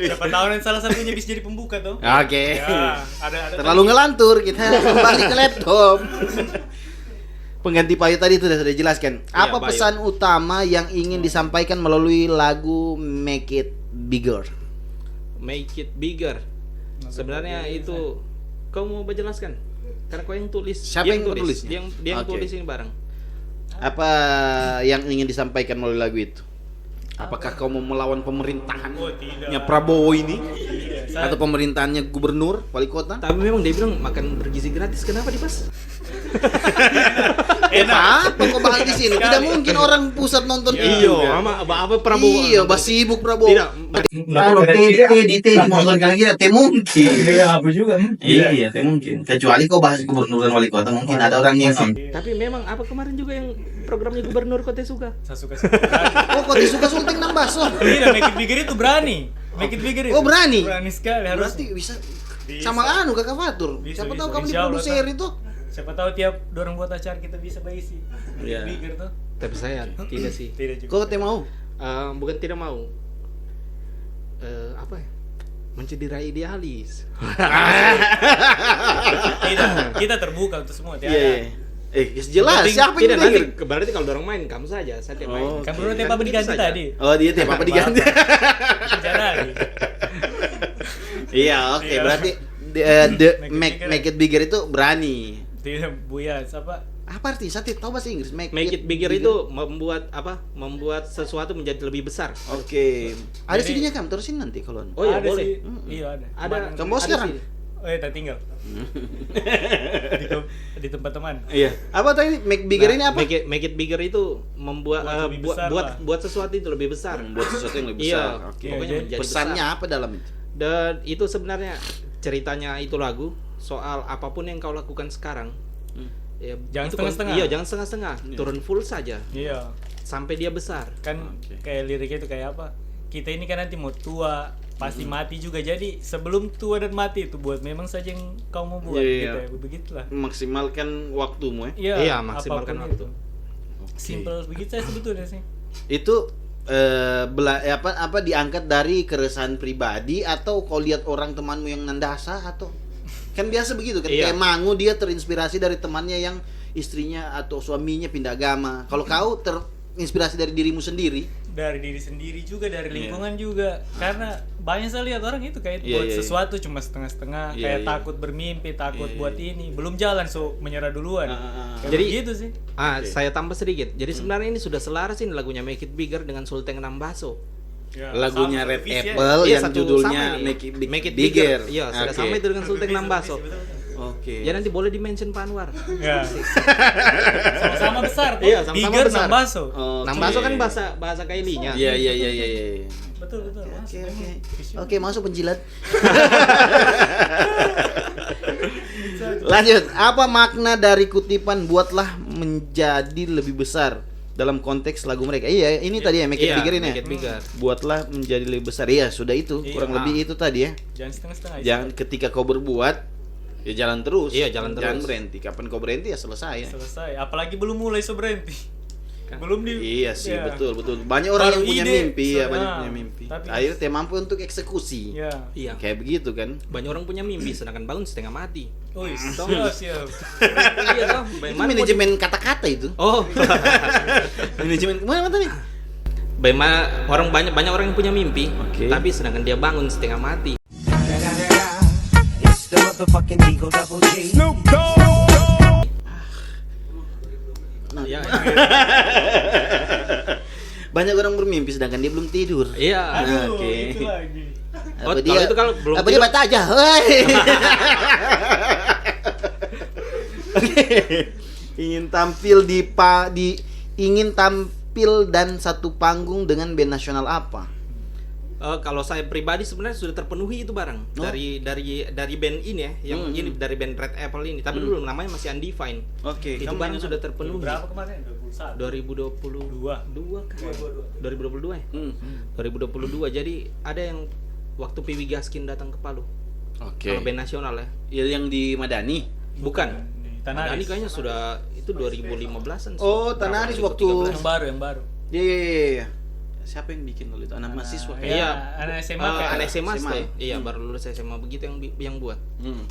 Siapa tahu nanti salah satunya bisa jadi pembuka tuh. Oke. Ya, ada Terlalu ngelantur, kita kembali ke laptop. Pengganti Payu tadi itu sudah dijelaskan. Apa Bayu. pesan utama yang ingin disampaikan melalui lagu Make It Bigger? Make it bigger. Sebenarnya itu kau mau jelaskan? Karena kau yang tulis. Siapa dia yang tulis? Dia yang Oke. tulis ini bareng. Apa yang ingin disampaikan melalui lagu itu? Apakah kau mau melawan pemerintahannya Oh, tidak. Prabowo ini Saya- atau pemerintahannya gubernur, wali kota? Tapi memang dia bilang makan bergizi gratis. Kenapa Dimas? Apa kau bahas di sini? Tidak mungkin orang pusat nonton itu. Iya, apa Prabowo? Iya, masih sibuk Prabowo. Tidak. Kalau TDT motor kali teh mungkin. Iya, apa juga. Iya, teh mungkin. Kecuali kau bahas gubernur dan wali kota, mungkin ada orang yang Tapi memang apa kemarin juga yang programnya gubernur Kota suka? Saya suka berani. Oh, kau disuka sulting nang baso. Tidak, make it bigger itu berani. Make it bigger itu. Oh, berani? Berani sekali harus. Berarti bisa sama anu Kakak Fatur. Bisa, Siapa bisa. tahu kamu Insya Allah, diproduser Kak. itu. Siapa tahu tiap dorong buat acara kita bisa berisi. Iya. Bigger tuh. Tapi saya tidak sih. Tidak juga. Kau teh mau? Bukan tidak mau. Apa ya? Mencederai idealis. Tidak, kita terbuka untuk semua. Tiada. Iya. Jelas, Penting- siapa tidak, yang nanti denger? berarti kalau dorong main kamu saja, saya tidak main. Oh, Kan oke. baru tiap apa Kan diganti gitu saja. tadi. Oh, dia tiap apa diganti. Jadi. Iya, oke. Iya. Berarti make it bigger itu berani. Tidak buya apa? Apa arti? Saya tidak tahu bahasa Inggris. Make it bigger itu membuat apa? Membuat sesuatu menjadi lebih besar. Oke. Ada Jadi- CD-nya Kam, terusin nanti kalau. Oh iya, Ada boleh. sih. Iya ada. Ada. Kamu ada sekarang? sih. Oh iya, tak tinggal. di tempat teman. Iya. Apa tadi make bigger Nah, ini apa? Make it bigger itu membuat Buat lebih buat besar buat, lah. buat sesuatu itu lebih besar. Buat sesuatu yang lebih Iya, besar. Oke. pokoknya Jadi menjadi Pesannya besar. apa dalam itu? Dan itu sebenarnya ceritanya itu lagu soal apapun yang kau lakukan sekarang. Ya, Jangan itu setengah-setengah. Iya, jangan setengah-setengah. Turun full saja Iya. sampai dia besar. Kan Oke. kayak liriknya itu kayak apa? Kita ini kan nanti mau tua, pasti mati juga. Jadi sebelum tua dan mati itu buat memang saja yang kau mau buat Iya. gitu ya. Begitulah. Maksimalkan waktumu ya. Iya, Iya, maksimalkan apapun waktu. itu. Simple begitu saya sebetulnya sih. Itu apa diangkat dari keresahan pribadi atau kau lihat orang temanmu yang nandasa atau kan biasa begitu kan Iya. kayak Mangu dia terinspirasi dari temannya yang istrinya atau suaminya pindah agama. Kalau kau terinspirasi dari dirimu sendiri. Dari diri sendiri juga, dari Iya. lingkungan juga. Karena banyak saya lihat orang itu kayak Iya, buat iya, iya. sesuatu cuma setengah-setengah, Iya, kayak iya. takut bermimpi, takut Iya, buat iya. ini, belum jalan so menyerah duluan. Kayak Jadi- begitu sih. Oke. Saya tambah sedikit. Jadi sebenarnya ini sudah selaras ini lagunya Make It Bigger dengan Sultan Nambaso. Ya, Lagunya sama, Red visi ya. Apple Iya, yang satu judulnya sama ini. Make It Bigger. Iya, sudah Oke. sama itu dengan Sultan Visi, Nambaso. visi, betul. Oke. Ya nanti boleh di-mention Pak Anwar. Ya. Sama-sama besar tuh. Iya, sama-sama Bigger besar. Nambaso. Oke. Nambaso kan bahasa Kailinya. Iya iya iya iya. iya. Betul betul. Mas, Oke memang oke. visi. Oke, masuk penjilat. Lanjut, apa makna dari kutipan buatlah menjadi lebih besar dalam konteks lagu mereka? Iya, ini tadi ya Make It Iya, Bigger ini. Make ya? It Bigger. Buatlah menjadi lebih besar. Iya, sudah itu. Iya. Kurang lebih itu tadi ya. Jangan setengah-setengah. Jangan ketika kau berbuat ya jalan terus. Iya, jalan Jangan terus. berhenti. Kapan kau berhenti ya selesai ya. Selesai. Apalagi belum mulai so berhenti. Belum di. Iya sih, Ya. betul betul. Banyak orang Baru yang punya ide, mimpi ya, so- banyak ah, punya mimpi. tapi- Akhirnya tidak mampu untuk eksekusi. Ya. Iya. Kayak begitu kan. Banyak orang punya mimpi sedangkan bangun setengah mati. Oh, siap siap. Iya toh. Itu Bagaimana mau manajemen kata-kata itu. di- Oh. Manajemen mana tadi? Bagaimana banyak orang yang punya mimpi, Oke. tapi sedangkan dia bangun setengah mati. It's the motherfucking Eagle Double G. Iya. Banyak orang bermimpi sedangkan dia belum tidur. Iya. Aduh, Oke. itu lagi. Oh, kalau itu kalau belum apa dia tidur- baca aja. Hei. Oke. Ingin tampil dan satu panggung dengan band nasional apa? Kalau saya pribadi sebenarnya sudah terpenuhi itu barang Oh. dari band ini ya, yang ini dari band Red Apple ini. Tapi dulu namanya masih Undefined. Oke, Itu kamu barang sudah terpenuhi. Berapa kemarin? 21. 2022 kan? 2022 ya? Hmm. 2022. Jadi ada yang waktu Piwi Gaskin datang ke Palu. Oke. Sama band nasional ya. Ya yang di Madani. Bukan. Di Nah, Tanaris. ini kayaknya sudah itu 2015-an. Oh, Tanaris waktu- yang baru. Iya iya iya, iya. Siapa yang bikin dulu itu? Anak mahasiswa. Iya, Iya. anak SMA kayak. Anak SMA SMA. ya? Iya, baru lulus SMA begitu yang buat. Hmm.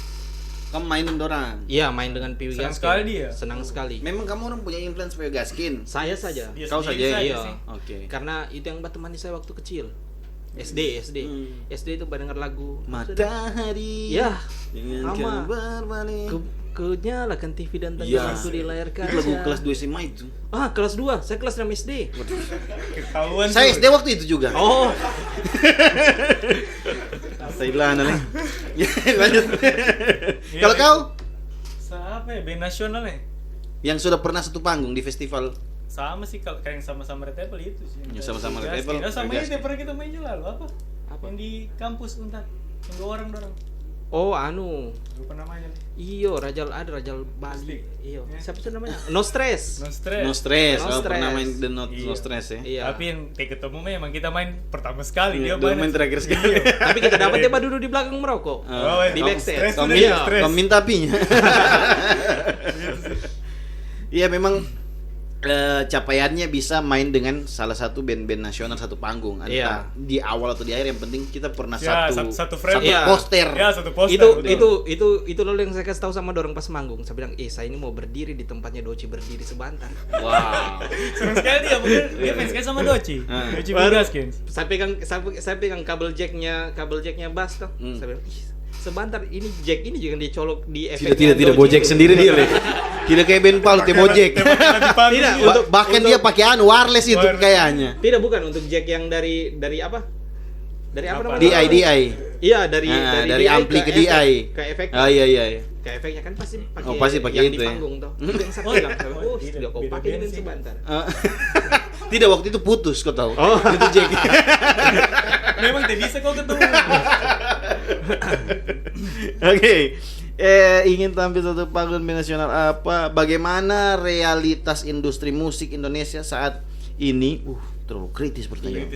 Kamu mainin dorang. Iya, main dengan Piwi Senang Gaskin. sekali dia. Senang sekali. Memang kamu orang punya influence Vega Gaskin. Saya saja. Dia Kau sendiri saja, iya. sih. Oke. Karena itu yang temani saya waktu kecil. SD. Hmm. SD itu pada denger lagu Matahari. Ya, Dengan sama. kabar balik. Kenyalakan TV dan Iya. tenggelamku di layar Itu lagu kaca. kelas 2 SMA itu. Ah, kelas 2. Saya kelas 6 SD. Ketahuan Saya tuh. SD waktu itu juga. Oh, Thailand nih. Ya, lanjut. Kalau kau Siapa ya? Band nasional ya? yang sudah pernah satu panggung di festival Sama sih kalau kayak yang sama-sama Red Apple itu sih. Ya, sama-sama Red Gaskin. Apple, Oh, sama Red itu Gaskin. pernah kita main juga lalu apa? Yang di kampus untar. Yang 2 orang dorong. oh anu. Lupa namanya. Iyo, Rajal Bali. Stick. Iyo. Ya. Siapa sih namanya? No Stress. No stress. No Stress. No Oh, pernah Stress. main The No Iya. Stress ya. Iya. Tapi yang kayak ketemu memang kita main pertama sekali Iya, dia dulu main terakhir sekali. Iya. Tapi kita dapat dia duduk di belakang merokok. Oh, Di iya. backstage. Stress Kau udah minta, di stress. kau minta apinya. Iya memang capaiannya bisa main dengan salah satu band-band nasional satu panggung. Entah Iya. di awal atau di akhir, yang penting kita pernah Ya, satu satu frame. Iya. poster. Ya, satu poster. betul. Itu loh yang saya kasih tahu sama dorong pas manggung. Saya bilang, saya ini mau berdiri di tempatnya Doci berdiri sebentar. Wow. Senang sekali dia, mungkin dia fans sekali sama Doci. Ah. Doci Baru- Bugaskins. Saya pegang kabel jacknya bass tuh. Saya bilang, sebentar ini jack ini juga dicolok di efek. Tidak Bojek sendiri dia le. Tidak kayak band Paul, Bojek. Tidak, untuk Bahkan dia pakai wireless itu Wireless. kayaknya. Tidak, bukan untuk jack yang dari apa? Dari apa Apa? namanya? DI. Iya, dari Dari ampli ke efek, DI. ke efek. Iya. Ke efeknya kan pasti pakai. Oh, pasti pakai yang itu di ya. panggung tuh. Itu yang saya bilang, tidak kau beda pakai ini band sih. sebentar. Tidak, waktu itu putus kau tahu. Oh. Itu Jack. Memang tidak bisa kau ketemu. Oke. Ingin tampil satu panggung band nasional apa? Bagaimana realitas industri musik Indonesia saat ini? Terlalu kritis pertanyaan.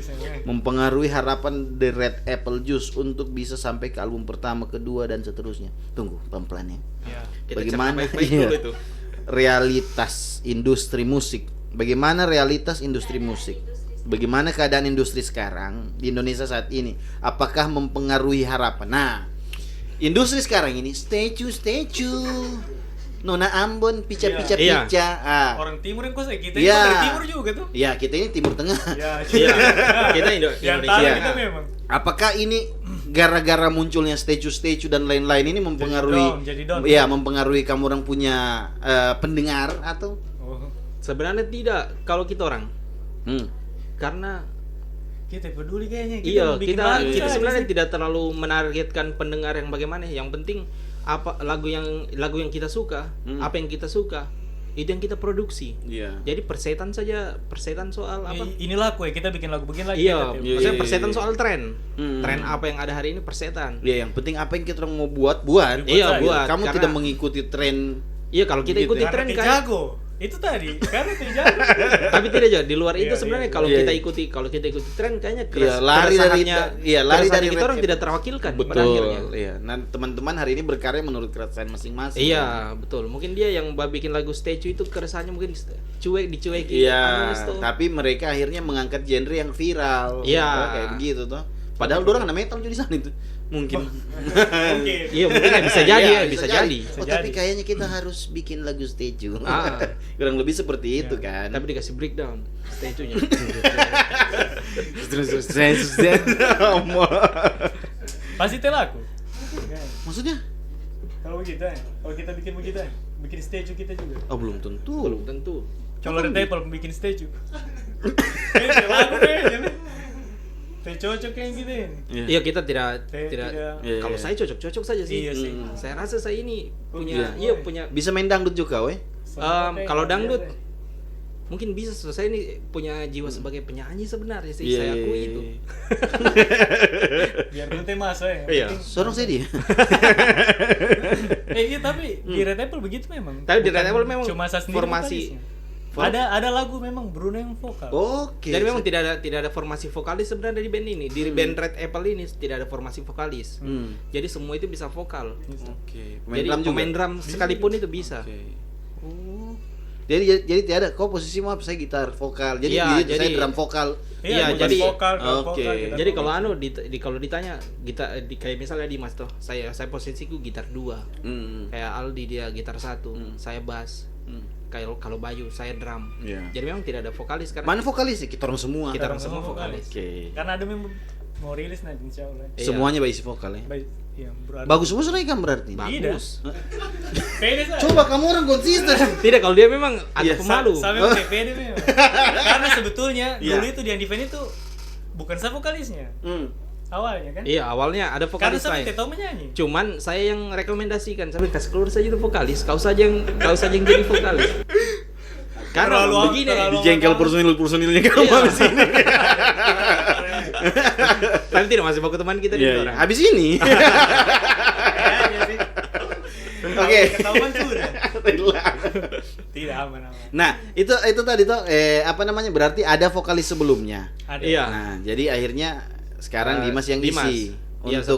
Mempengaruhi harapan The Red Apple Juice untuk bisa sampai ke album pertama, kedua dan seterusnya. Tunggu pelan-pelan ya. Ya. Kita Bagaimana cerna baik-baik iya, dulu itu. realitas industri musik? Bagaimana realitas industri musik? Bagaimana keadaan industri sekarang di Indonesia saat ini? Apakah mempengaruhi harapan? Nah, industri sekarang ini statue Nona Ambon pica. Iya. Orang timur yang kosek kita Iya. itu dari timur juga tuh. Ya, kita ini Timur Tengah. Ya, Iya. Kita di antara Indonesia. kita memang. Apakah ini gara-gara munculnya statue dan lain-lain ini mempengaruhi? Jadi down. Ya, mempengaruhi kamu orang punya pendengar atau? Oh, Sebenarnya tidak kalau kita orang. Karena kita peduli kayaknya. iya, bikin kita lagu kita saja sebenarnya sih. tidak terlalu menargetkan pendengar yang bagaimana. Yang penting apa lagu yang kita suka, apa yang kita suka, itu yang kita produksi. Iya. Jadi persetan soal apa? Ini laku ya, kita bikin lagu begini lagi. Iya, kita, iya, maksudnya iya, persetan iya. soal tren. Hmm. Tren apa yang ada hari ini persetan. Ya, yang penting apa yang kita orang mau buat. Iya, saja. buat. Kamu Karena- tidak mengikuti tren. Iya, kalau kita Gitu ikuti ya. tren Karena kan. jago. Itu tadi, karena jago. Tapi tidak jauh di luar itu Iya, sebenarnya iya, kalau iya. kita ikuti tren kayaknya Iya, lari dari keresahannya kita red orang apple. tidak terwakilkan pada Betul. akhirnya. Iya. Nah, teman-teman hari ini berkarya menurut keresahan masing-masing. Iya, betul. Mungkin dia yang bikin lagu statue itu keresahannya mungkin dicuekin. Iya, Anu, tuh. tapi mereka akhirnya mengangkat genre yang viral. Iya. Oh, kayak begitu tuh. Padahal orang anak metal jadi sana itu. Mungkin. Oke. Iya, mungkin bisa jadi Iya, ya, bisa jadi. Oh, tapi kayaknya kita harus bikin lagu statue. Ah. Kurang lebih seperti itu kan. Tapi dikasih breakdown statue-nya. Terus. Pasti telaku. Maksudnya? Kalau begitu ya, kalau kita bikin begitu ya, bikin statue kita juga. Oh, belum tentu. Belum tentu. Coba Red Apple bikin statue. Kayaknya lagu kayaknya nih. Teh cocok kayak gitu ya. Iya, kita tidak Tidak. Iya, kalau iya. saya cocok saja sih. Iya sih. Saya rasa saya ini Iya. punya Bisa main dangdut juga, weh. kalau dangdut mungkin bisa. Saya ini punya jiwa sebagai penyanyi sebenarnya sih. Iya, Saya iya, akui iya. itu. biar dulu teh masuk ya. Iya. Sorong saya dia. Iya tapi di Red Apple begitu memang. Tapi di Bukan Red Apple memang cuma saya sendiri formasi. vokalisnya. Ada lagu memang Bruno yang vokal. Oke. Jadi memang tidak ada formasi vokalis sebenarnya di band ini. Di band Red Apple ini tidak ada formasi vokalis. Jadi semua itu bisa vokal. Oke. Jadi pemain drum sekalipun itu bisa. Oke. Oh. Jadi tidak ada kau posisimu apa? Saya gitar vokal. Jadi Iya, saya jadi- drum vokal. Iya, bukan jadi- vokal, kalau Oke. vokal kita Jadi vokal. kalau kalau ditanya kayak misalnya Dimas tuh, saya posisiku gitar 2. Kayak Aldi dia gitar 1, saya bass. Kalau Bayu saya drum. Iya. Jadi memang tidak ada vokalis karena Mana vokalis? Kita orang semua. kita orang Orang semua semua vokalis. Oke. karena ada memang mau rilis nanti insya Allah. Iya. Semuanya berisi vokal ya. Baik. Yang berada. Bagus semua kan berarti. Bagus. Pede saja. Coba kamu orang konsisten. Tidak, kalau dia memang Iya, agak pemalu. Sampai pakai pede memang. Karena sebetulnya Iya. dulu itu di Andiven itu bukan saya vokalisnya. Awalnya kan. Iya, awalnya ada Karena vokalis saya lain. tidak tahu menyanyi. Cuman saya yang rekomendasikan, saya kasih keluar saja itu vokalis, kau saja yang jadi vokalis. Karena Terlalu- begini, terlalu- Dijengkel personilnya kamu Iya. habis ini. tapi tidak masih baku teman kita di Iya, orang. habis ini. Kayaknya sih. Oke. Ketahuan sudah. Tidak aman. Nah, itu tadi tuh apa namanya? Berarti ada vokalis sebelumnya. Ada. Iya. Nah, jadi akhirnya sekarang Dimas yang Dimas. isi. Iya, Untuk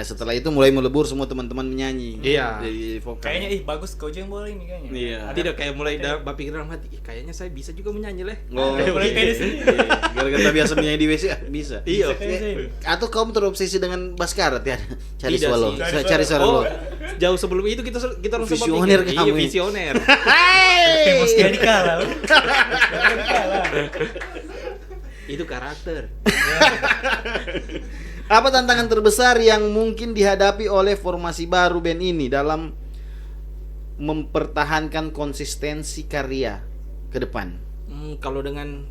setelah itu mulai melebur semua teman-teman menyanyi. Iya. Jadi vokal. Kayaknya bagus kau yang boleh ini kayaknya. Iya. Tidak kayak mulai berpikir dalam hati, "Ih, kayaknya saya bisa juga menyanyi leh." Oh, Mulai pede sendiri. gara-gara biasa menyanyi di WC bisa. Iya. Atau kamu terobsesi dengan Baskara tiada? Cari Tidak suara lo. sih. Cari suara lo. Oh, jauh sebelum itu kita orang sempat Visioner mikir. kamu Iya, ini. visioner. Temos jadi kalah. Jadi kalah. Itu karakter. Apa tantangan terbesar yang mungkin dihadapi oleh formasi baru band ini dalam mempertahankan konsistensi karya ke depan? Kalau dengan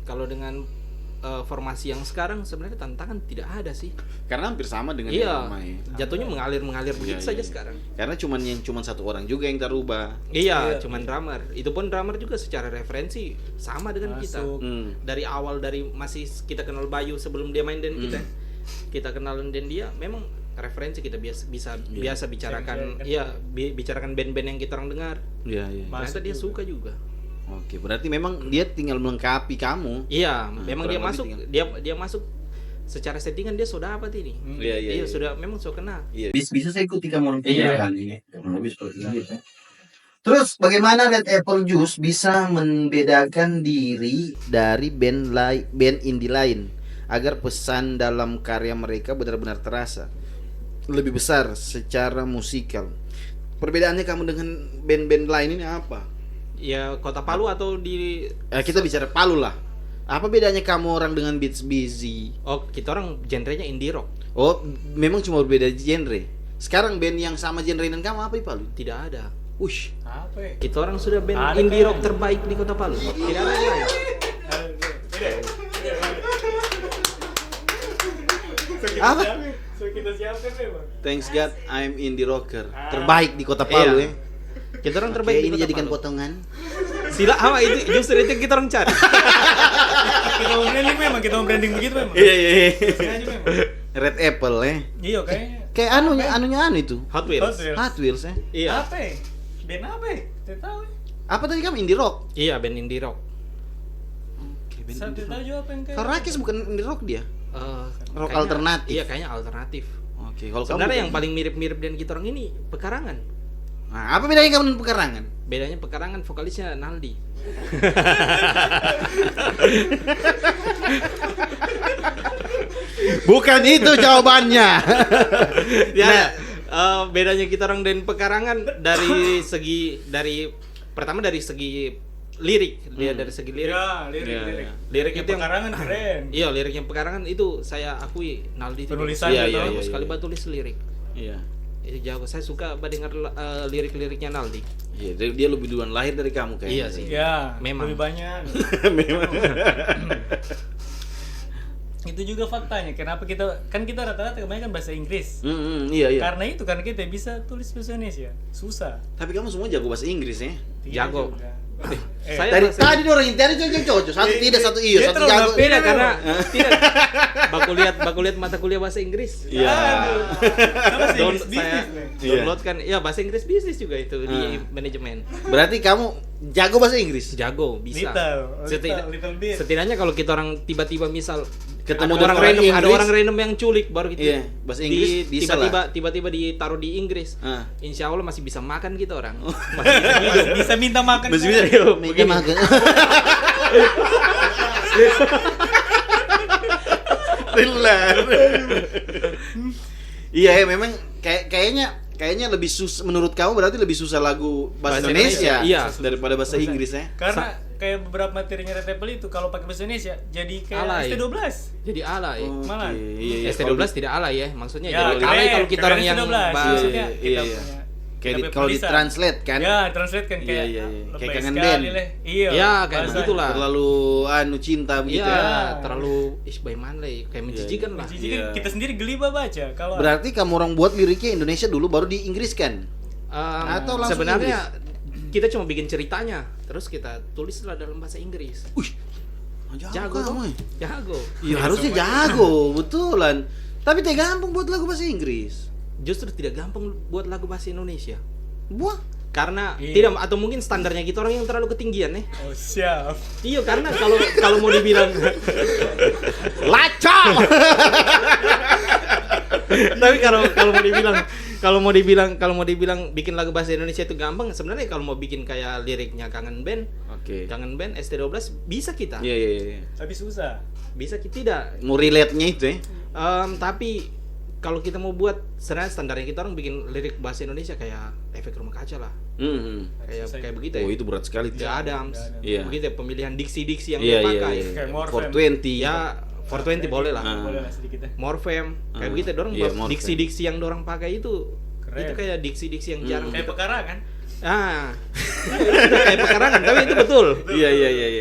formasi yang sekarang sebenarnya tantangan tidak ada sih. Karena hampir sama dengan Iya. yang lama ya. Jatuhnya mengalir begitu Iya, saja iya. sekarang. Karena cuman satu orang juga yang terubah. Iya, Iya. cuman drummer. Itu pun drummer juga secara referensi sama dengan kita. Masuk. Dari awal dari masih kita kenal Bayu sebelum dia main dan kita kenalan dan dia memang referensi kita biasa bicarakan bicarakan band-band yang kita orang dengar. Iya, iya. Ternyata dia suka juga. Oke, berarti memang dia tinggal melengkapi kamu. Iya, Nah, memang kurang dia lebih masuk dia masuk secara settingan dia sudah dapat ini. Iya, iya, iya. sudah memang sudah kena. Bisa saya ikuti kamu orang Iya. kali ini. Kurang lebih seperti itu. Terus bagaimana Red Apple Juice bisa membedakan diri dari band indie lain agar pesan dalam karya mereka benar-benar terasa lebih besar secara musikal? Perbedaannya kamu dengan band-band lain ini apa? Ya Kota Palu atau di Kita bicara Palu lah. Apa bedanya kamu orang dengan Beats Busy? kita orang genrenya indie rock. Oh, memang cuma berbeda genre. Sekarang band yang sama genre dengan kamu apa Palu? Tidak ada. Ush. Apa ya? Kita orang sudah band Ada indie kan? rock terbaik di Kota Palu. Tidak ada yang lain. Apa? So kita siapkan memang. Thanks God, I'm indie rocker terbaik di Kota Palu Iya. ya. Kita orang terbaik Oke, di ini Kota jadikan Palu. potongan. Sila itu justru itu yang kita orang cari. Kita mau branding memang, kita mau branding begitu memang. Iya. Sengaja memang. Red Apple ya. Iya kayaknya. Kayak anunya anu itu. Hot Wheels. Hot Wheels ya. Iya. Apa ya? Band apa ya? Tidak tahu ya. Apa tadi kamu indie rock? Iya, band indie rock. Saya tidak tahu juga apa yang kayak. Kalau Rakis bukan indie rock dia. Rock Kayaknya- alternatif. Iya, kayaknya alternatif. Oke, kalau kamu Sebenarnya yang bukan. paling mirip-mirip dengan kita orang ini Pekarangan. Nah, apa bedanya kamu dengan Pekarangan? Bedanya Pekarangan vokalisnya Naldi. Bukan itu jawabannya. Ya, bedanya kita orang dan Pekarangan dari pertama dari segi lirik, dia dari segi lirik. Ya, lirik. Lirik Yang itu yang pekarangan keren. Iya, lirik yang Pekarangan itu saya akui Naldi itu Penulisannya jago. tuh. Jago Iya, sekali iya. bah tulis lirik. Iya. Itu jago. Saya suka bah dengar lirik-liriknya Naldi. Iya, dia lebih duluan lahir dari kamu kayaknya. Iya sih. Ya, Memang. lebih banyak. Memang. Itu juga faktanya. Kenapa kita rata-rata kebanyakan bahasa Inggris. Iya. Karena itu kan kita bisa tulis bahasa Indonesia. Susah. Tapi kamu semua jago bahasa Inggris ya? Tidak Jago. juga. Saya Tadi orang intinya yang cocok. Satu tidak, satu iya, Dia satu terlalu jago. beda karena tidak baku lihat mata kuliah bahasa Inggris. Iya. Kan bahasa Inggris Saya bisnis, Nek. download kan, ya bahasa Inggris bisnis juga itu di Ah. manajemen. Berarti kamu jago bahasa Inggris? Jago, bisa. Little bit. Setidaknya kalau kita orang tiba-tiba misal Ketemu ada orang dengan random, orang ada Inggris. orang random yang culik baru gitu. Iya, bahasa Inggris bisa lah. tiba-tiba ditaruh di Inggris. Ah. Insya Allah masih bisa makan kita orang. Masih bisa hidup. Bisa minta makan. Masih bisa Ayo, meja makan. Rilan. Iya, ya, memang kayaknya lebih susah menurut kamu berarti lebih susah lagu bahasa Bahasa Indonesia Indonesia, iya. daripada bahasa Inggris ya. Karena kayak beberapa materinya Red Apple itu kalau pakai bahasa Indonesia jadi kayak Alay. ST12. Jadi alay. Malah. Iya, ST12 tidak alay ya, maksudnya Ya, jadi alay kalau kita orang yang ST12. bahas. Maksudnya Iya, kita iya. punya Kayak kita kalau tulisan. ditranslate kan. Ya, translate kan kayak Iya. lebay Kayak kangen sekali band. leh. Iya. Ya, kayak bahasa. begitulah. Terlalu cinta begitu Iya, ya. terlalu bagaimana lah, kayak menjijikan lah. Jadi Iya. kita sendiri geli baca kalau Berarti kamu orang buat liriknya Indonesia dulu baru diinggriskan. Atau langsung Sebenarnya kita cuma bikin ceritanya, terus kita tulislah dalam bahasa Inggris. Jago kamu. toh? Ya. Jago. Iya harusnya jago, betulan. Tapi tidak gampang buat lagu bahasa Inggris. Justru tidak gampang buat lagu bahasa Indonesia. Wah, Karena Iya. tidak, atau mungkin standarnya kita orang yang terlalu ketinggian nih. Oh, siap. Iya, karena kalau mau dibilang laca. tapi kalau mau dibilang bikin lagu bahasa Indonesia itu gampang, sebenarnya kalau mau bikin kayak liriknya Kangen Band ST12 bisa kita. Iya. Tapi susah. Bisa kita tidak. Mau relate-nya itu ya. Tapi kalau kita mau buat sebenarnya standarnya kita orang bikin lirik bahasa Indonesia kayak Efek Rumah Kaca lah. Kayak begitu ya. Oh, itu berat sekali. The Adams. Iya. Begitu ya, pemilihan diksi-diksi yang Iya, dia iya, pakai. iya. Kayak Morfem. 420. Ya, 420 boleh lah. Boleh lah sedikit ya. Morfem kayak begitu dorong Iya, Morfem. diksi-diksi yang dorong pakai itu. Keren. Itu kayak diksi-diksi yang jarang. Kayak pekarangan. Itu kayak pekarangan, tapi itu betul. Iya.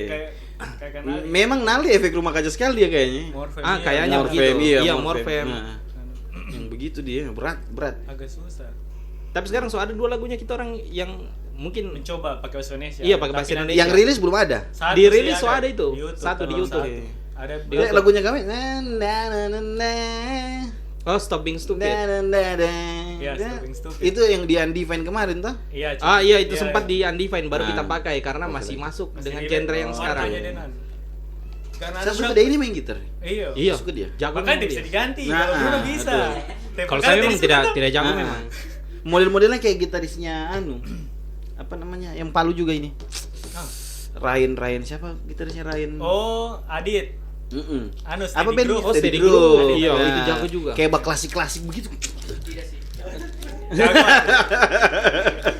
Kayak kanali. Memang Nali Efek Rumah Kaca sekali dia kayaknya. Morfem. Kayaknya Morfem, begitu. iya, Morfem. Nah, yang begitu dia berat. agak susah. Tapi sekarang so ada 2 lagunya kita orang yang mungkin Mencoba pakai bahasa Indonesia. Iya, pakai bahasa Tapi Indonesia. Yang rilis belum ada. satu Dirilis sih so ada itu. Satu di kalau YouTube. satu. Ada Di Kayak YouTube. lagunya kami. Na. Oh, Stop Being Stupid. Iya, Stupid Stupid. Itu yang di Undefined kemarin toh? Iya. Iya itu sempat di Undefined baru kita Nah. pakai karena masih masuk Masih dengan relate. genre yang Oh, sekarang. makanya dia nan. Karena Saya ada suka berapa- dia ini main gitar. Iya. Iya. Suka dia. Jago Makanya memang dia bisa dia. diganti. Nah, Kalau Bruno bisa. betul. Kalau saya memang tidak jago Ah. memang. Model-modelnya kayak gitarisnya apa namanya? Yang Palu juga ini. Ryan siapa gitarisnya Ryan? Oh, Adit. Anu Apa Steady band? Groove. Oh, Steady Groove. Iya, Nah, itu jago juga. Kayak bak klasik-klasik begitu. Jago.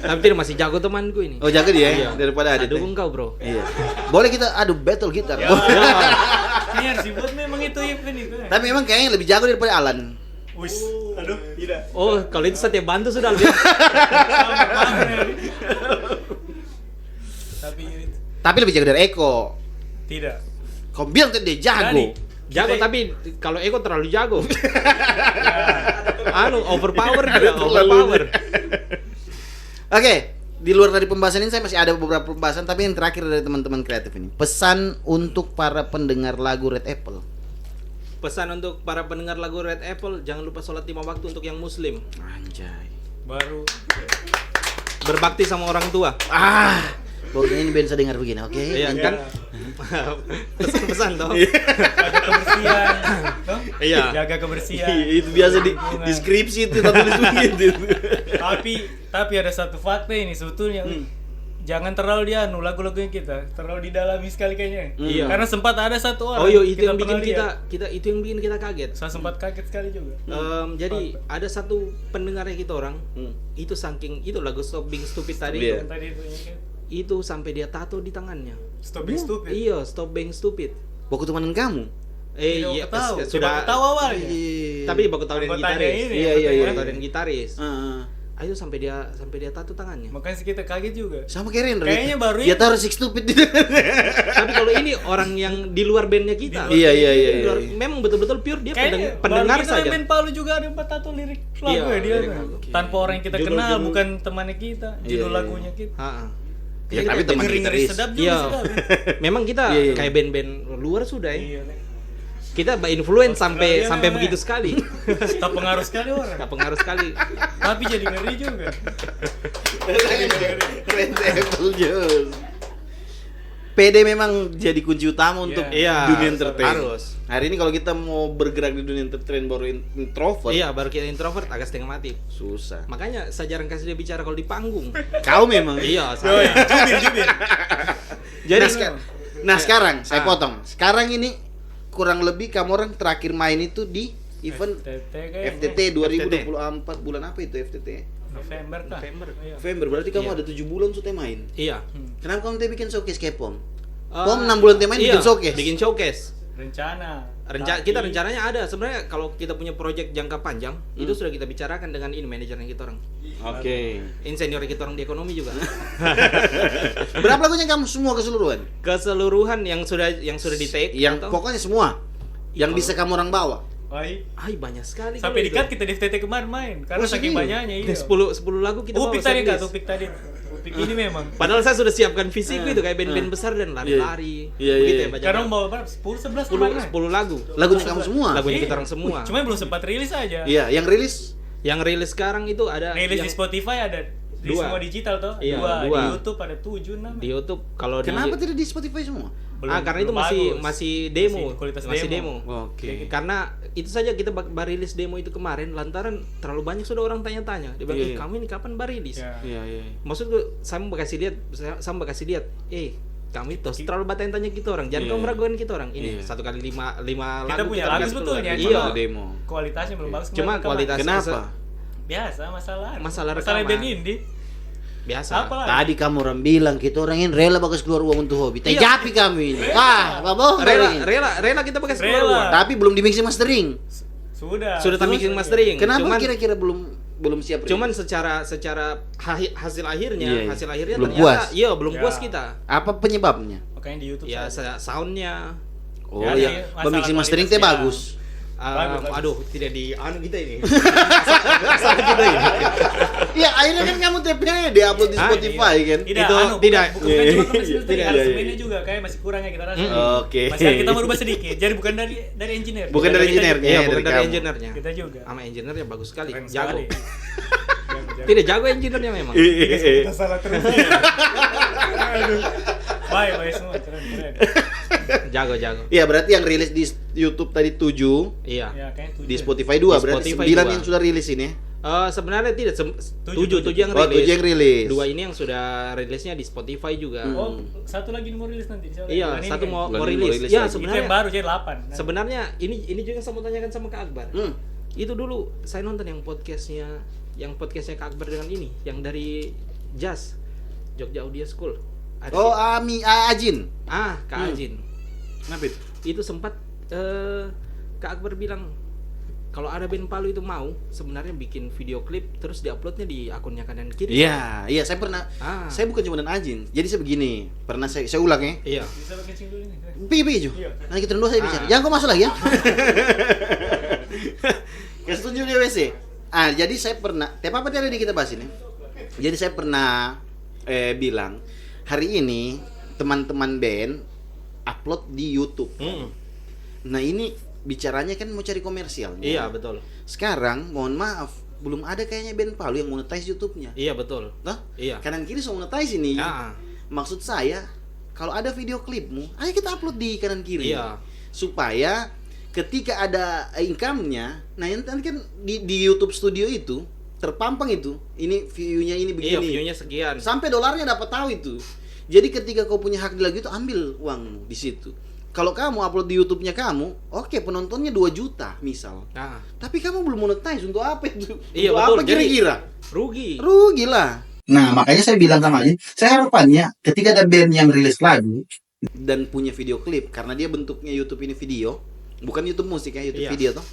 Tapi tidak masih jago temanku ini. Oh, jago dia Iya. daripada Saya Adit. dukung kau, Bro. Iya. Boleh kita adu battle gitar. Ya. Ini harus dibuat memang itu event itu. Tapi memang kayaknya lebih jago daripada Alan. Wis. Aduh, tidak. Oh, kalau itu setiap bantu sudah lebih. Tapi Tapi lebih jago dari Eko. tidak. Kau bilang tadi dia jago. Jadi, Jago kita- tapi kalau Eko terlalu jago. Overpower dia, overpower. Oke, di luar dari pembahasan ini saya masih ada beberapa pembahasan tapi yang terakhir dari teman-teman kreatif ini. Pesan untuk para pendengar lagu Red Apple. Pesan untuk para pendengar lagu Red Apple, jangan lupa sholat 5 waktu untuk yang muslim. Anjay. baru Berbakti sama orang tua. Pokoknya ini bisa dengar begini, oke? Iya kan? Pesan-pesan toh. jaga kebersihan, toh? Iya. Jaga kebersihan. Itu biasa di lingkungan. deskripsi itu tak tulis begitu. Tapi ada satu fakta ini sebetulnya. Jangan terlalu dia lagu-lagunya kita terlalu didalami sekali kayaknya. Iya. Karena sempat ada satu orang. Oh iya, itu yang pernah bikin lihat. kita itu yang bikin kita kaget. Saya sempat kaget sekali juga. Jadi ada satu pendengarnya kita orang itu saking itu lagu Stop Being Stupid tadi Iya. Yang tadi itu ya kan. itu sampai dia tato di tangannya. Stop being stupid. Iya, Stop Being Stupid. Waktu temenan kamu. Tidak tahu. sudah tahu awalnya. tapi baku tahu dan Anggotanya gitaris. ini, Iya, anggotanya Baku tahu ini. dan gitaris. Heeh. Itu sampai dia tato tangannya. Makanya sih kita kaget juga. Sama kayak Rendra. Kayaknya baru Dia ini. taruh Six Stupid di Tapi kalau ini orang yang di luar bandnya kita. Iya, iya, iya, Di luar- iya. Memang betul-betul pure dia Kayaknya pendengar baru kita saja. main Palu juga ada empat tato lirik lagu Iya, ya dia. lirik kan. lagu. Tanpa orang yang kita Judul- kenal, judul- bukan temannya kita, judul iya. lagunya kita. Ha-ha. Ya, tapi teman Ngeri-ngeri gitaris. sedap juga Iya. sedap. Memang kita Iya, iya. kayak band-band luar sudah ya. Iya. Nek. Kita influence sampai Australia sampai memang begitu ya. sekali. Tak pengaruh sekali orang. Gak pengaruh sekali. Tapi jadi ngeri juga. Red Apple Juice. PD memang jadi kunci utama untuk Iya, dunia entertain. harus. Hari ini kalau kita mau bergerak di dunia entertain baru introvert, Iya, baru kita introvert agak setengah mati. susah. Makanya saya jarang kasih dia bicara kalau di panggung. Kau memang. Iya, saya. Jubir. Jadi sekarang saya Ah. potong. Sekarang ini kurang lebih kamu orang terakhir main itu di event FTT 2024 bulan apa itu FTT? November kah? November. Iya. November berarti kamu Iya. ada 7 bulan sudah main. Iya. Kenapa kamu tidak bikin showcase K-pop? Oh, 6 bulan tema ini iya, bikin showcase. bikin showcase. Rencana. Kita rencananya ada sebenarnya. Kalau kita punya project jangka panjang itu sudah kita bicarakan dengan ini manajernya kita orang, Oke. ini senior kita orang di ekonomi juga. Berapa lagunya kamu semua keseluruhan? Keseluruhan yang sudah di take Yang pokoknya semua yang Kalau- bisa kamu orang bawa. Baik. banyak sekali. Sampai kalau di cut itu. kita di FTT kemarin main karena Oh, saking segini? banyaknya iya. 10 lagu kita bawa Upik tadi setlist. Kak, Upik tadi. Upik ini memang. Padahal saya sudah siapkan visiku itu kayak band-band besar dan lari-lari. Iya, Begitu iya. ya baca. Karena bawa berapa? 10 11 kemarin. 10 lagu. Lagunya kamu semua. Lagunya Iya. kita orang semua. Cuma belum sempat rilis aja. Iya, yang rilis Yang rilis sekarang itu ada Rilis yang di Spotify ada di Dua. semua digital toh. Iya, Dua. dua. Di YouTube ada 7 6. di YouTube. Kalau kenapa di tidak di Spotify semua? karena itu belum masih bagus. masih demo, Masih kualitas masih demo. Oke. Karena itu saja kita baru rilis demo itu kemarin lantaran terlalu banyak sudah orang tanya-tanya. Dia bilang, Iya. "Kamu ini kapan baru rilis?" Ya. Iya, iya. Maksudku saya mau kasih lihat, kami tos terlalu tanya kita orang. Jangan Iya. kamu meragukan kita orang. Ini Iya. 1 kali 5 Kita lagu punya kita lagu kasih keluar. sebetulnya, Iya. cuma Demo. Kualitasnya belum bagus. Cuma kemarin. kualitas Kenapa? Biasa Masalah Masalah rekaman. band indie. biasa. Apa lagi? Tadi kamu orang bilang kita orang ini rela bagus keluar uang untuk hobi. Iya. Tapi kami ini. Apa bohong kami ini. Rela kita pakai Rela. keluar. Tapi belum di mixing mastering. Sudah. Sudah tak mixing mastering. Kenapa Cuman- kira-kira belum siap? Cuman secara hasil akhirnya Iya, iya. hasil akhirnya Belum ternyata puas. iya belum Ya. puas kita. apa penyebabnya? Makanya di YouTube. Ya saja. soundnya Oh Ya, ya, iya, masalah pemixing mastering teh kualitasnya. bagus. Bagus. aduh tidak di anu kita ini. Salah kita ini. Iya, akhirnya kan kamu TP-nya di-upload di Ah, Spotify kan. Tidak, Itu anu, tidak. bukan cuma Iya, komposisi iya, tadi, iya, ada iya. semennya juga kayak masih kurangnya kita rasa. Oke. Masih kita merubah sedikit. Jadi bukan dari engineer. Bukan dari kita engineer. juga. Iya, Iya, bukan dari dari kamu. engineernya. Kita juga. Sama engineernya bagus sekali. Keren Jago. sekali. Tidak jago engineernya memang. Kita salah terus. Aduh. Bye semua, keren. Jago. Iya, berarti yang rilis di YouTube tadi 7, Iya. Ya, kayaknya tujuh di ya. Spotify 2, Di berarti Spotify 9 dua. yang sudah rilis ini. Sebenarnya tidak Tujuh 7 yang Oh, rilis. 7 yang rilis. 2 ini yang sudah rilisnya di Spotify juga. Oh, satu lagi mau rilis nanti. insya Allah. Iya, Bulan ini satu kan. mau Bulan ini mau rilis. rilis Ya, lagi. Itu sebenarnya yang baru jadi 8. sebenarnya ini juga yang saya mau tanyakan sama Kak Akbar. Hmm. Itu dulu saya nonton yang podcastnya Kak Akbar dengan ini, yang dari Jazz Jogja Audio School. Ada Oh, si- Ajin. Kak Ajin. Kenapa itu? Itu sempat Kak Akbar bilang kalau ada band Palu itu mau sebenarnya bikin video klip terus diuploadnya di akunnya kanan kiri. Iya, saya pernah. Saya bukan cuma dan Ajin. Jadi saya begini, pernah saya ulang ya. Iya. Bisa pakai kencing dulu ini. Pergi Jo. Iya. Nanti kita berdua saya bicara. Jangan kau masuk lagi ya. Kesetuju di WC. Jadi saya pernah. Apa tadi ada kita bahas ini? Jadi saya pernah bilang hari ini teman-teman band upload di YouTube. Nah ini bicaranya kan mau cari komersialnya. Iya, betul. Sekarang mohon maaf belum ada kayaknya band Palu yang monetize YouTube-nya. Iya, betul. Toh? Iya. Kanan kiri so monetize ini. Ah. Maksud saya kalau ada video klipmu, ayo kita upload di kanan kiri. Iya. Supaya ketika ada income-nya, nah nanti kan di YouTube Studio itu terpampang itu, ini view-nya ini Iya, begini. view-nya sekian. Sampai dolarnya dapat tahu itu. Jadi ketika kau punya hak di lagu itu ambil uangmu di situ. Kalau kamu upload di YouTube-nya kamu, oke penontonnya 2 juta misal. Nah, Tapi kamu belum monetize untuk apa itu? Iya, Untuk betul. apa Jadi- kira-kira? rugi. Rugi lah. Nah, makanya saya bilang sama Ajin, saya harapannya ketika ada band yang rilis lagu, Dan punya video klip karena dia bentuknya YouTube ini video, bukan YouTube musik ya, YouTube Iya. video toh.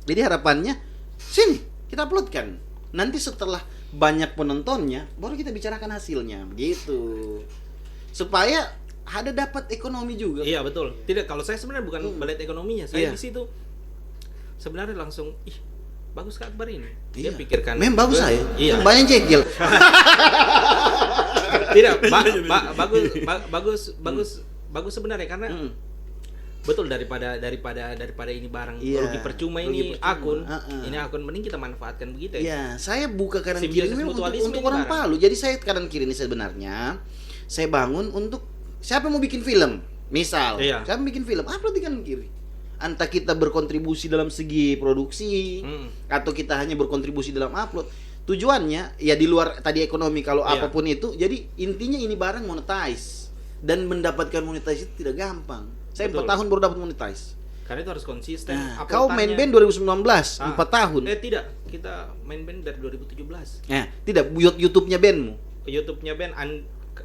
Jadi harapannya sini kita uploadkan. Nanti setelah banyak penontonnya baru kita bicarakan hasilnya gitu. Supaya ada dapat ekonomi juga. Iya, betul. Tidak, kalau saya sebenarnya bukan melihat ekonominya. Saya Iya. di situ sebenarnya langsung bagus Kak Akbar ini. Dia Iya. pikirkan. Mem bagus saya. Iya. Banyak cekil. Tidak, bagus sebenarnya karena Hmm. betul daripada ini barang Iya, rugi percuma rugi ini percuma. akun. Heeh. Ini akun mending kita manfaatkan begitu ya. Iya, saya buka kanan Simbiosis kiri ini mutualisme untuk ini orang barang. Palu. Jadi saya kanan kiri ini sebenarnya saya bangun untuk siapa yang mau bikin film. Misal, Iya. siapa yang bikin film, upload di kanan kiri. Entah kita berkontribusi dalam segi produksi atau kita hanya berkontribusi dalam upload. Tujuannya ya di luar tadi ekonomi kalau Iya. apapun itu. Jadi intinya ini barang monetize dan mendapatkan monetize itu tidak gampang. Saya Betul. 4 tahun baru dapat monetize. Karena itu harus konsisten. Nah, kau main uploadannya. band 2019, Ah. 4 tahun. Tidak, kita main band dari 2017. Nah, tidak buat YouTube-nya bandmu. YouTube-nya band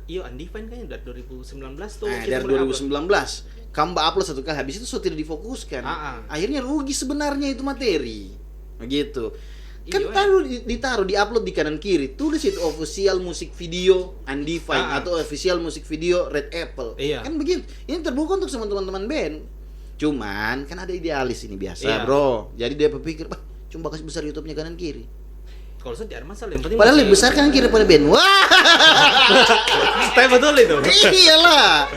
Iya, Undefined kayaknya dari 2019 tuh. Nah, kita dari mulai 2019 kamu upload satu kali, habis itu sudah tidak difokuskan. Akhirnya rugi sebenarnya itu materi. Begitu. Kan Iya, ditaruh di-upload di kanan kiri, tulis itu official musik video Undefined atau official musik video Red Apple. Iya. Kan begitu. Ini terbuka untuk semua teman-teman band. Cuman kan ada idealis ini biasa, Iya. bro. Jadi dia berpikir, "Bah, cuma kasih besar YouTube-nya kanan kiri." Kalau saya tidak ada masalah, yang penting Padahal masih- lebih besar kanan kiri pada band. Wah. Tapi betul itu. Iyalah.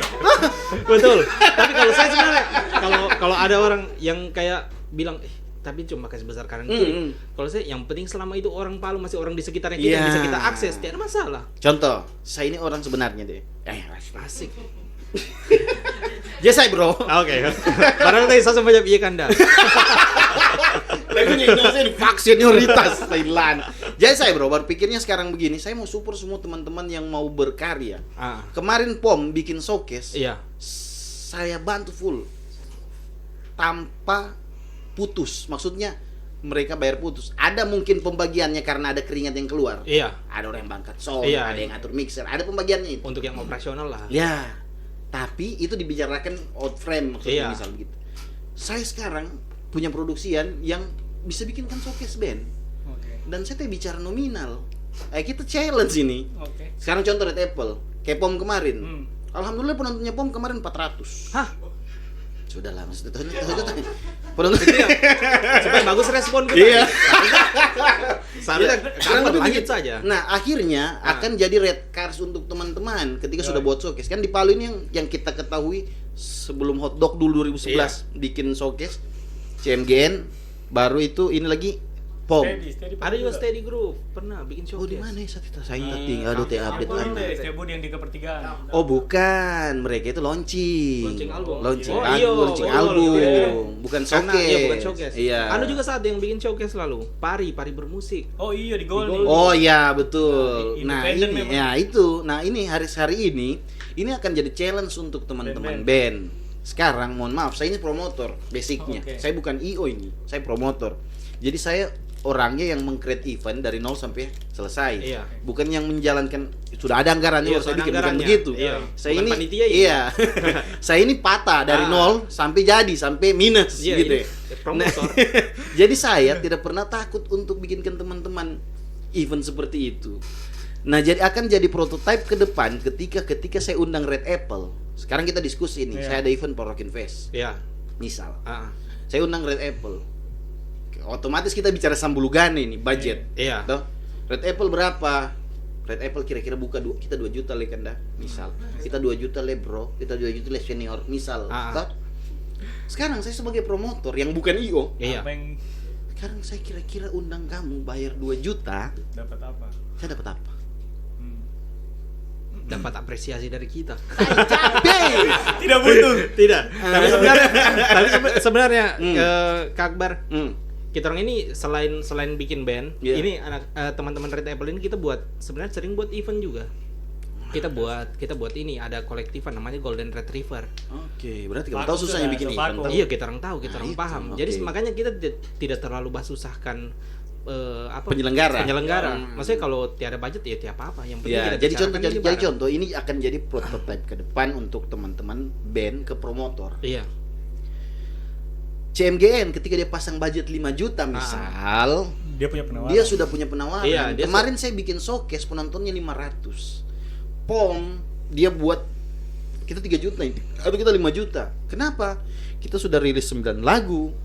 Betul. Tapi kalau saya sebenarnya kalau ada orang yang kayak bilang tapi cuma kasih besar kanan kiri. Kalau saya yang penting selama itu orang Palu masih orang di sekitarnya kita yang Iya. bisa kita akses, tidak ada masalah. Contoh, saya ini orang sebenarnya deh. Asik. Ya saya, bro. Oke. Padahal tadi saya sempat iya Kanda. Lagunya Indonesia ini senioritas Thailand. Jadi saya, bro, berpikirnya sekarang begini, saya mau support semua teman-teman yang mau berkarya. Kemarin POM bikin showcase. Iya. Saya bantu full. Tanpa putus. Maksudnya mereka bayar putus. Ada mungkin pembagiannya karena ada keringat yang keluar. Iya. Ada orang yang bangkat sound, Iya. ada yang ngatur mixer, ada pembagiannya itu. Untuk yang operasional lah. Ya, tapi itu dibicarakan out frame maksudnya Iya. misal begitu. Saya sekarang punya produksian yang bisa bikinkan showcase band. Oke. Dan saya bicara nominal. Kita challenge ini. Oke. Sekarang contoh Red Apple, kayak POM kemarin. Hmm. Alhamdulillah penontonnya POM kemarin 400. Hah? Sudahlah, maksudnya penonton. Supaya bagus respon kita. Iya. Seharusnya Kurang lebih lanjut begitu. saja. Nah, akhirnya akan jadi red cars untuk teman-teman ketika sudah buat showcase. Kan di Palu ini yang kita ketahui sebelum Hotdog dulu 2011 bikin showcase CMGN, baru itu ini lagi POM. Steady Ada juga Steady Groove, pernah bikin show. Oh, di mana ya saat itu? Saya tinggal aduh teh update Anda. Steady yang di kepertigaan. Oh, bukan. Mereka itu launching. Launching album. Launching Oh, album, iya, launching betul, album. iya. Bukan Karena showcase. iya bukan showcase. Iya. Anu juga saat yang bikin showcase lalu. Pari bermusik. Oh iya di Gold. Oh iya betul. Nah Independen ini memang. ya itu. Nah ini hari ini akan jadi challenge untuk teman-teman band. Sekarang mohon maaf, saya ini promotor basicnya. Oke. Saya bukan IO ini, saya promotor. Jadi saya orangnya yang meng-create event dari nol sampai selesai. Iya. Bukan yang menjalankan sudah ada anggarannya Iya, baru saya ada bikin, bukan anggarannya. begitu. Iya. Saya Bukan ini panitia ini. iya. Saya ini patah dari nol sampai jadi sampai minus Iya, gitu. ini promotor. Jadi saya tidak pernah takut untuk bikinkan teman-teman event seperti itu. Nah, jadi akan jadi prototipe ke depan ketika saya undang Red Apple. Sekarang kita diskusi ini. Iya. Saya ada event Rock Fest. Iya. Misal, Ah. saya undang Red Apple. Otomatis kita bicara Sambulugane ini, budget. Iya. Toh? Red Apple berapa? Red Apple kira-kira buka kita 2 juta le Kanda, misal. Kita 2 juta le bro, kita 2 juta le senior, misal. Toh? Sekarang saya sebagai promotor yang bukan IO, Iya. Apa yang sekarang saya kira-kira undang kamu bayar 2 juta, dapat apa? saya dapat apa? Dapat apresiasi dari kita. Tidak butuh. Tidak. Tapi sebenarnya Kak Akbar, kita orang ini selain bikin band, Iya. ini anak teman-teman Red Apple ini kita buat sebenarnya sering buat event juga. Kita buat ini ada kolektifan namanya Golden Retriever. Oke, berarti kamu Vakum tahu susahnya sudah, bikin sudah event. vakum. toh? Iya, kita orang tahu, kita Nah, orang itu, paham. oke. Jadi makanya kita tidak terlalu susahkan Penyelenggara. Maksudnya kalau tiada budget ya tiada apa-apa. Yang penting Ya, kita jadi bicarakan contoh ini jadi bareng. contoh ini akan jadi prototipe ke depan untuk teman-teman band ke promotor. Iya. CMGN ketika dia pasang budget 5 juta misal, Dia punya penawaran. dia sudah punya penawaran. Iya, dia Kemarin saya bikin showcase penontonnya 500. POM dia buat kita 3 juta ini atau kita 5 juta. Kenapa? Kita sudah rilis 9 lagu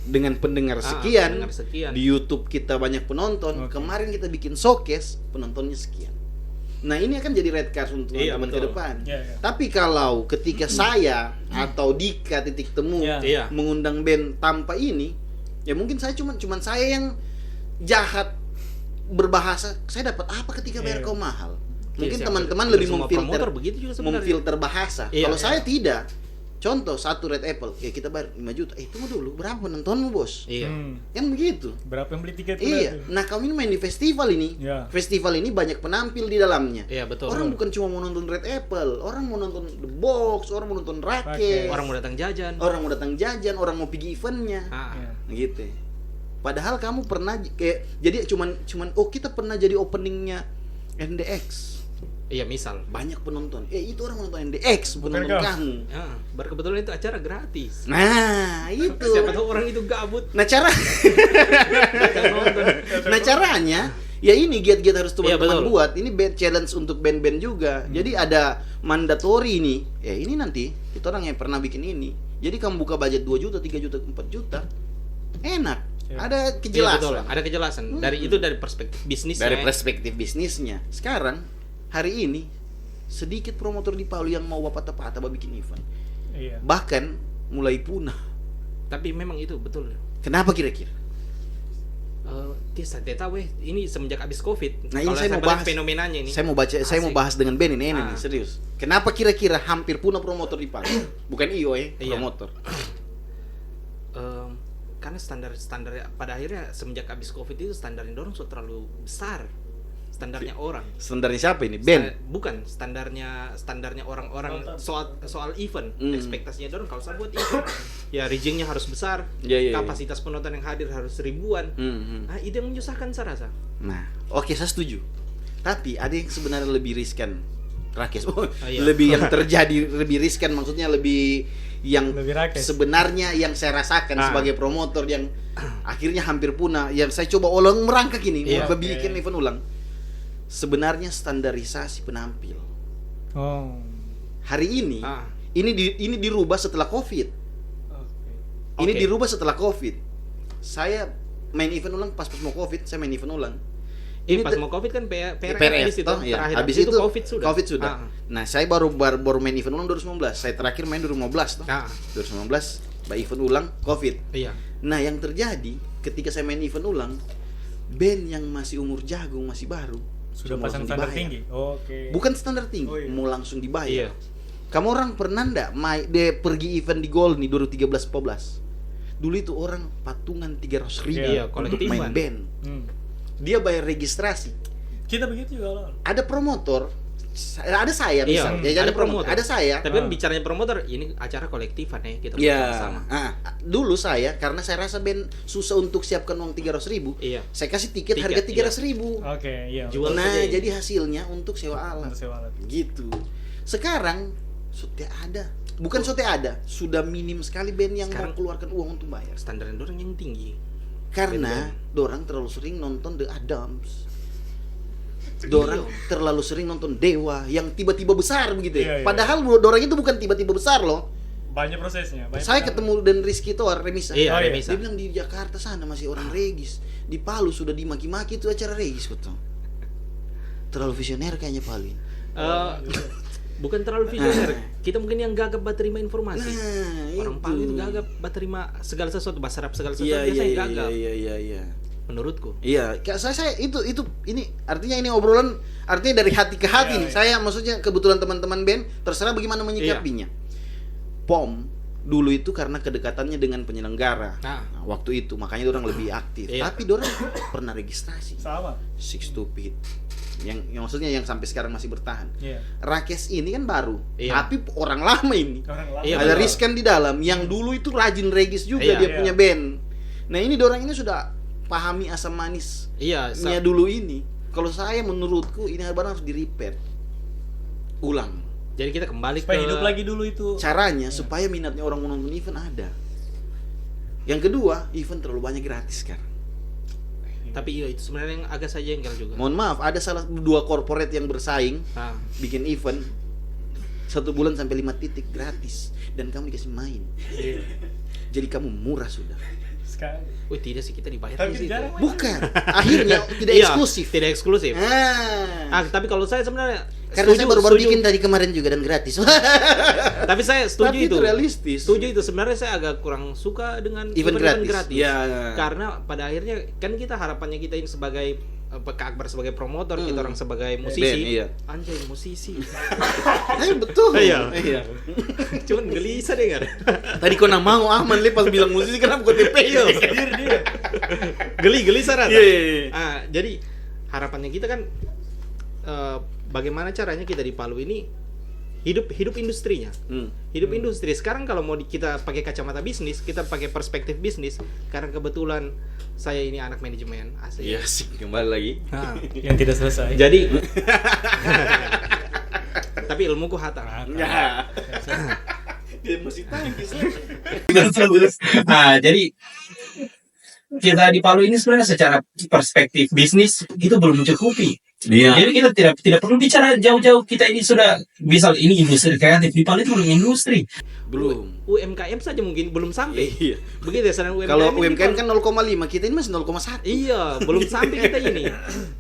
dengan pendengar sekian. pendengar sekian. Di YouTube kita banyak penonton. Oke. Kemarin kita bikin showcase penontonnya sekian. Nah, ini akan jadi red card untuk Iya, teman-teman ke betul. depan. Iya, iya. Tapi kalau ketika saya atau Dika titik temu Iya. mengundang band tanpa ini, ya mungkin saya cuman saya yang jahat berbahasa. Saya dapat apa ketika bayar Iya. kau mahal? Mungkin Iya, teman-teman hampir lebih semua memfilter promotor begitu juga sebenarnya. memfilter bahasa. Iya, Kalau iya. saya tidak. Contoh satu Red Apple, ya kita bayar 5 juta. Tunggu dulu, berapa penontonmu, Bos? Iya. Kan begitu. Berapa yang beli tiket? Iya. Nah, kami ini main di festival ini. Iya. Festival ini banyak penampil di dalamnya. Iya, betul. Orang bukan cuma mau nonton Red Apple, orang mau nonton The Box, orang mau nonton Raket, Raket. Orang mau datang jajan. orang mau datang jajan, orang mau pergi eventnya, Ah. Iya. gitu. Padahal kamu pernah kayak jadi cuman oh kita pernah jadi openingnya NDX. Iya, misal. banyak penonton. Itu orang menonton NDX, bukan Bukan nonton kau. kamu. Ya, berkebetulan itu acara gratis. Nah, itu. Siapa tahu orang itu gabut Nah, cara nggak nonton. nah caranya ya ini giat-giat harus Iya, teman-teman betul. buat. Ini band challenge untuk band-band juga. Jadi ada mandatory ini. Ini nanti kita orang yang pernah bikin ini. Jadi kamu buka budget 2 juta, 3 juta, 4 juta. Enak. Iya. Ada Iya, betul. kejelasan. Ada kejelasan. Dari itu dari perspektif bisnisnya. Dari perspektif bisnisnya. Sekarang hari ini sedikit promotor di Palu yang mau patah-patah bikin event. Iya. Bahkan mulai punah. Tapi memang itu betul. Kenapa kira-kira? Tidak tahu ini semenjak habis Covid. Nah, ini Kalau saya mau balik bahas. fenomenanya ini. Saya mau Asik. bahas dengan Ben ini Ah. nih, serius. Kenapa kira-kira hampir punah promotor di Palu? Bukan IO Iya. promotor. Karena standar pada akhirnya semenjak habis Covid itu standarnya dorong sudah terlalu besar. Standarnya orang. Standarnya siapa ini? Ben. Bukan standarnya orang-orang soal event. Hmm. Ekspektasinya dorong kalau saya buat event ya reaching-nya harus besar. Iya, iya, iya. Kapasitas penonton yang hadir harus ribuan. Nah, itu yang menyusahkan saya rasa. Nah, oke, saya setuju. Tapi ada yang sebenarnya lebih riskan. Rakes. iya. Lebih yang terjadi lebih riskan, maksudnya lebih yang Lebih rakes. sebenarnya yang saya rasakan Ah. sebagai promotor yang akhirnya hampir punah. Yang saya coba ulang merangkak ini, Iya. mau bikin event ulang. Sebenarnya standarisasi penampil. Oh. Hari ini Ah. ini dirubah setelah Covid. Oke. Ini Oke. dirubah setelah Covid. Saya main event ulang pas mau Covid, saya main event ulang. Ini pas ter- mau Covid kan PRS PRS itu toh, ya. terakhir. Habis itu Covid sudah. Covid sudah. Ah. Nah, saya baru main event ulang 2019. Saya terakhir main 2015 toh. Ah. 2019 event ulang Covid. Iya. Nah, yang terjadi ketika saya main event ulang, band yang masih umur jagung, masih baru, Sudah semua pasang langsung standar dibayar. tinggi. Oke. Bukan standar tinggi, Oh, iya. mau langsung dibayar. Iya. Kamu orang pernah ndak dia pergi event di Gold nih 2013-14? Dulu itu orang patungan 300.000 Iya, untuk kolektifan. main band. Hmm. Dia bayar registrasi. Kita begitu juga awal. Ada promotor, ada saya Iya, misalnya, ya, ada promotor, ada saya. Tapi kan bicaranya promotor, ini acara kolektifan ya kita Iya. sama. Dulu saya karena saya rasa band susah untuk siapkan uang 300.000, Iya. saya kasih tiket Tiket, harga iya. 300.000. Oke, iya. Jual Nah, saja. jadi hasilnya untuk sewa alat. Untuk sewa alat. Gitu. Sekarang sudah ada. Bukan sudah ada, sudah minim sekali band yang Sekarang- mau keluarkan uang untuk bayar. Standarnya dorong yang tinggi. Karena dorang terlalu sering nonton The Adams. Dorang terlalu sering nonton Dewa yang tiba-tiba besar begitu ya. Iya, iya. Padahal dorang itu bukan tiba-tiba besar loh. Banyak prosesnya. Banyak Saya tahap. ketemu dan Rizky Toar Remisa. Iya, Oh, iya. Remisa. Dia bilang di Jakarta sana masih orang regis. Di Palu sudah dimaki-maki itu acara regis kok tuh. Terlalu visioner kayaknya Palu ini. Bukan terlalu visioner. Kita mungkin yang gagap terima informasi. Nah, Orang itu. Palu itu gagap terima segala sesuatu, basarap segala sesuatu Iya, iya, biasanya iya, gagap. iya. Menurutku. Iya, saya itu ini artinya ini obrolan artinya dari hati ke hati Iya, nih. iya. Saya maksudnya kebetulan teman-teman band terserah bagaimana menyikapinya. POM dulu itu karena kedekatannya dengan penyelenggara. Nah. Nah, waktu itu makanya orang lebih aktif. Iya. Tapi orang pernah registrasi. Sama. Six Stupid. Yang maksudnya yang sampai sekarang masih bertahan. Iya. Rakes ini kan baru, Iya. tapi orang lama ini. Orang lama. Iya, Ada betul. Rizkan di dalam yang dulu itu rajin regis juga Iya. dia Iya. punya band. Nah, ini dorang ini sudah pahami asam manis Iya, nya dulu ini. Kalau saya menurutku ini harus di repair ulang. jadi kita kembali Supaya ke hidup lagi dulu itu. Caranya supaya minatnya orang menonton event ada. Yang kedua, event terlalu banyak gratis sekarang. Tapi iya itu sebenarnya yang agak saya jengkel juga. Mohon maaf, ada salah dua corporate yang bersaing Nah, bikin event 1 bulan sampai 5 titik gratis dan kamu dikasih main. Iya. Jadi kamu murah sudah. Sekali. wih tidak sih kita dibayar Tapi di situ. jarang main. Bukan. Akhirnya tidak Iya, eksklusif. Tidak eksklusif. Ah. Tapi kalau saya sebenarnya Karena saya baru setuju. bikin tadi kemarin juga dan gratis. Tapi saya setuju Tapi itu. realistis. Setuju itu. Sebenarnya saya agak kurang suka dengan Event event-event gratis. gratis. Ya. Karena pada akhirnya kan kita harapannya kita yang sebagai Kak Akbar sebagai promotor, kita orang sebagai musisi. Band, iya. Anjay musisi. Betul. Iya. Iya. Cuman gelisah dengar. Tadi kau nak mau Ahmad pas bilang musisi kenapa kau TP? Iya. Gelisah rata. Iya. Jadi harapannya kita kan bagaimana caranya kita di Palu ini hidup industrinya. Hidup industri. Sekarang kalau mau kita pakai kacamata bisnis, kita pakai perspektif bisnis. Karena kebetulan saya ini anak manajemen asli. Iya sih, kembali lagi. Nah, Yang tidak selesai. jadi tapi ilmuku hatam. Ya. Dia mesti tangkis. Nah, jadi kita di Palu ini sebenarnya secara perspektif bisnis itu belum mencukupi. Iya. Jadi kita tidak perlu bicara jauh-jauh. Kita ini sudah misal ini industri kreatif di Palu itu belum industri. Belum. UMKM saja mungkin belum sampai. Iya. Begitu ya, sedang UMKM. Kalau ini UMKM kan 0,5, kita ini masih 0,1. Iya, belum sampai kita ini.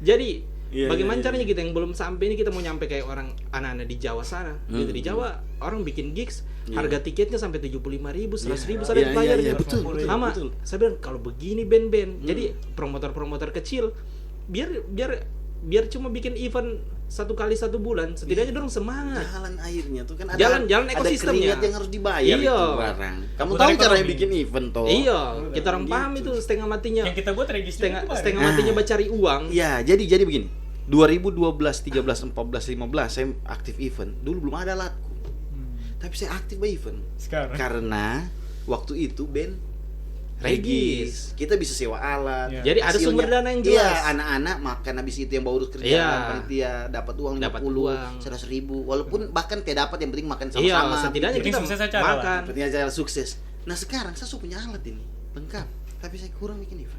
Jadi Iya, bagaimana iya, caranya kita yang belum sampai ini kita mau nyampe kayak orang anak-anak di Jawa sana. Gitu di Jawa orang bikin gigs Iya. harga tiketnya sampai 75.000, 100.000 Iya, saya iya, dibayar iya, gitu. betul, betul, Sama, betul. saya bilang kalau begini band-band. Jadi promotor-promotor kecil biar cuma bikin event 1 kali 1 bulan, setidaknya dorong semangat. Jalan airnya tuh kan ada Jalan ada ekosistemnya. keringat yang harus dibayar Iya. itu barang. Kamu Putar tahu caranya ekonomi. bikin event toh? Iya, kita orang gitu. paham itu setengah matinya. Yang kita buat registrasi Setengah matinya cari uang. Ya, jadi begini. 2012, 13, 14, 15 saya aktif event. Dulu belum ada alatku. Tapi saya aktif event. sekarang. Karena waktu itu band Regis. Kita bisa sewa alat. Iya. Jadi ada sumber dana yang jelas. Iya, anak-anak makan habis itu yang bawa urus kerjaan, Iya. panitia dapat uang Dapat 50, uang. 100.000. Walaupun bahkan tidak dapat, yang penting makan Iya, sama-sama. setidaknya Penting kita sukses aja lah. makan. Penting acara sukses. Nah sekarang saya sudah punya alat ini lengkap, tapi saya kurang bikin event.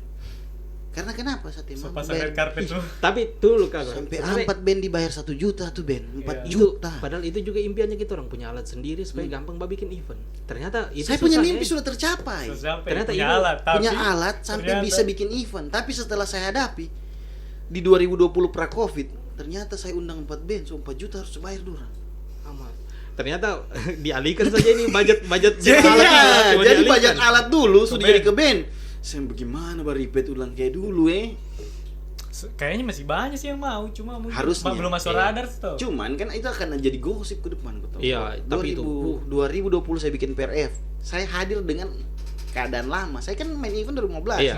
Karena kenapa saat ini Pasang red carpet tuh. Tapi dulu Kak, sampai sebenarnya 4 band dibayar 1 juta tuh band, 4 Iya. itu juta. padahal itu juga impiannya kita orang punya alat sendiri supaya gampang bikin event. Ternyata itu Saya punya susah, mimpi ya. sudah tercapai. Ternyata Ternyata punya itu alat, tapi Punya alat sampai ternyata- bisa bikin event. Tapi setelah saya hadapi di 2020 pra Covid, ternyata saya undang 4 band, so 4 juta harus bayar dulu. Amat. Ternyata dialihkan saja ini budget Jadi, alat, cuma jadi dialihkan. banyak alat dulu sudah band. jadi ke band. Saya bagaimana baru repeat ulang kayak dulu kayaknya masih banyak sih yang mau, cuma mungkin Harusnya. belum masuk Iya. radar tuh. Cuman kan itu akan jadi gosip ke depan kau tahu. Iya, tapi itu, 2020 saya bikin PRF. Saya hadir dengan keadaan lama. Saya kan main event 2015. Iya.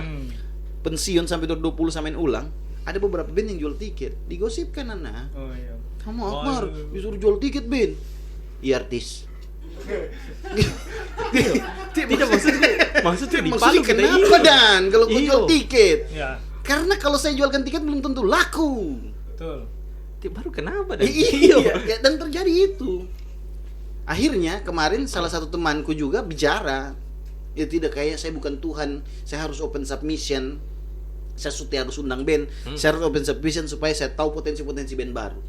Pensiun sampai 2020 saya main ulang. Ada beberapa band yang jual tiket. Digosipkan anak. Oh iya. Kamu Oh, Akbar iya. disuruh jual tiket band. Iya artis. Tidak maksudnya di Palu Maksudnya kita kenapa ini. Dan kalau gue Iya. jual tiket? Ya, Karena kalau saya jualkan tiket belum tentu laku. betul. Baru kenapa dan Iya, ya, dan terjadi itu. Akhirnya kemarin salah satu temanku juga bicara, ya tidak kayak saya bukan Tuhan, saya harus open submission, saya harus undang band, saya harus open submission supaya saya tahu potensi-potensi band baru.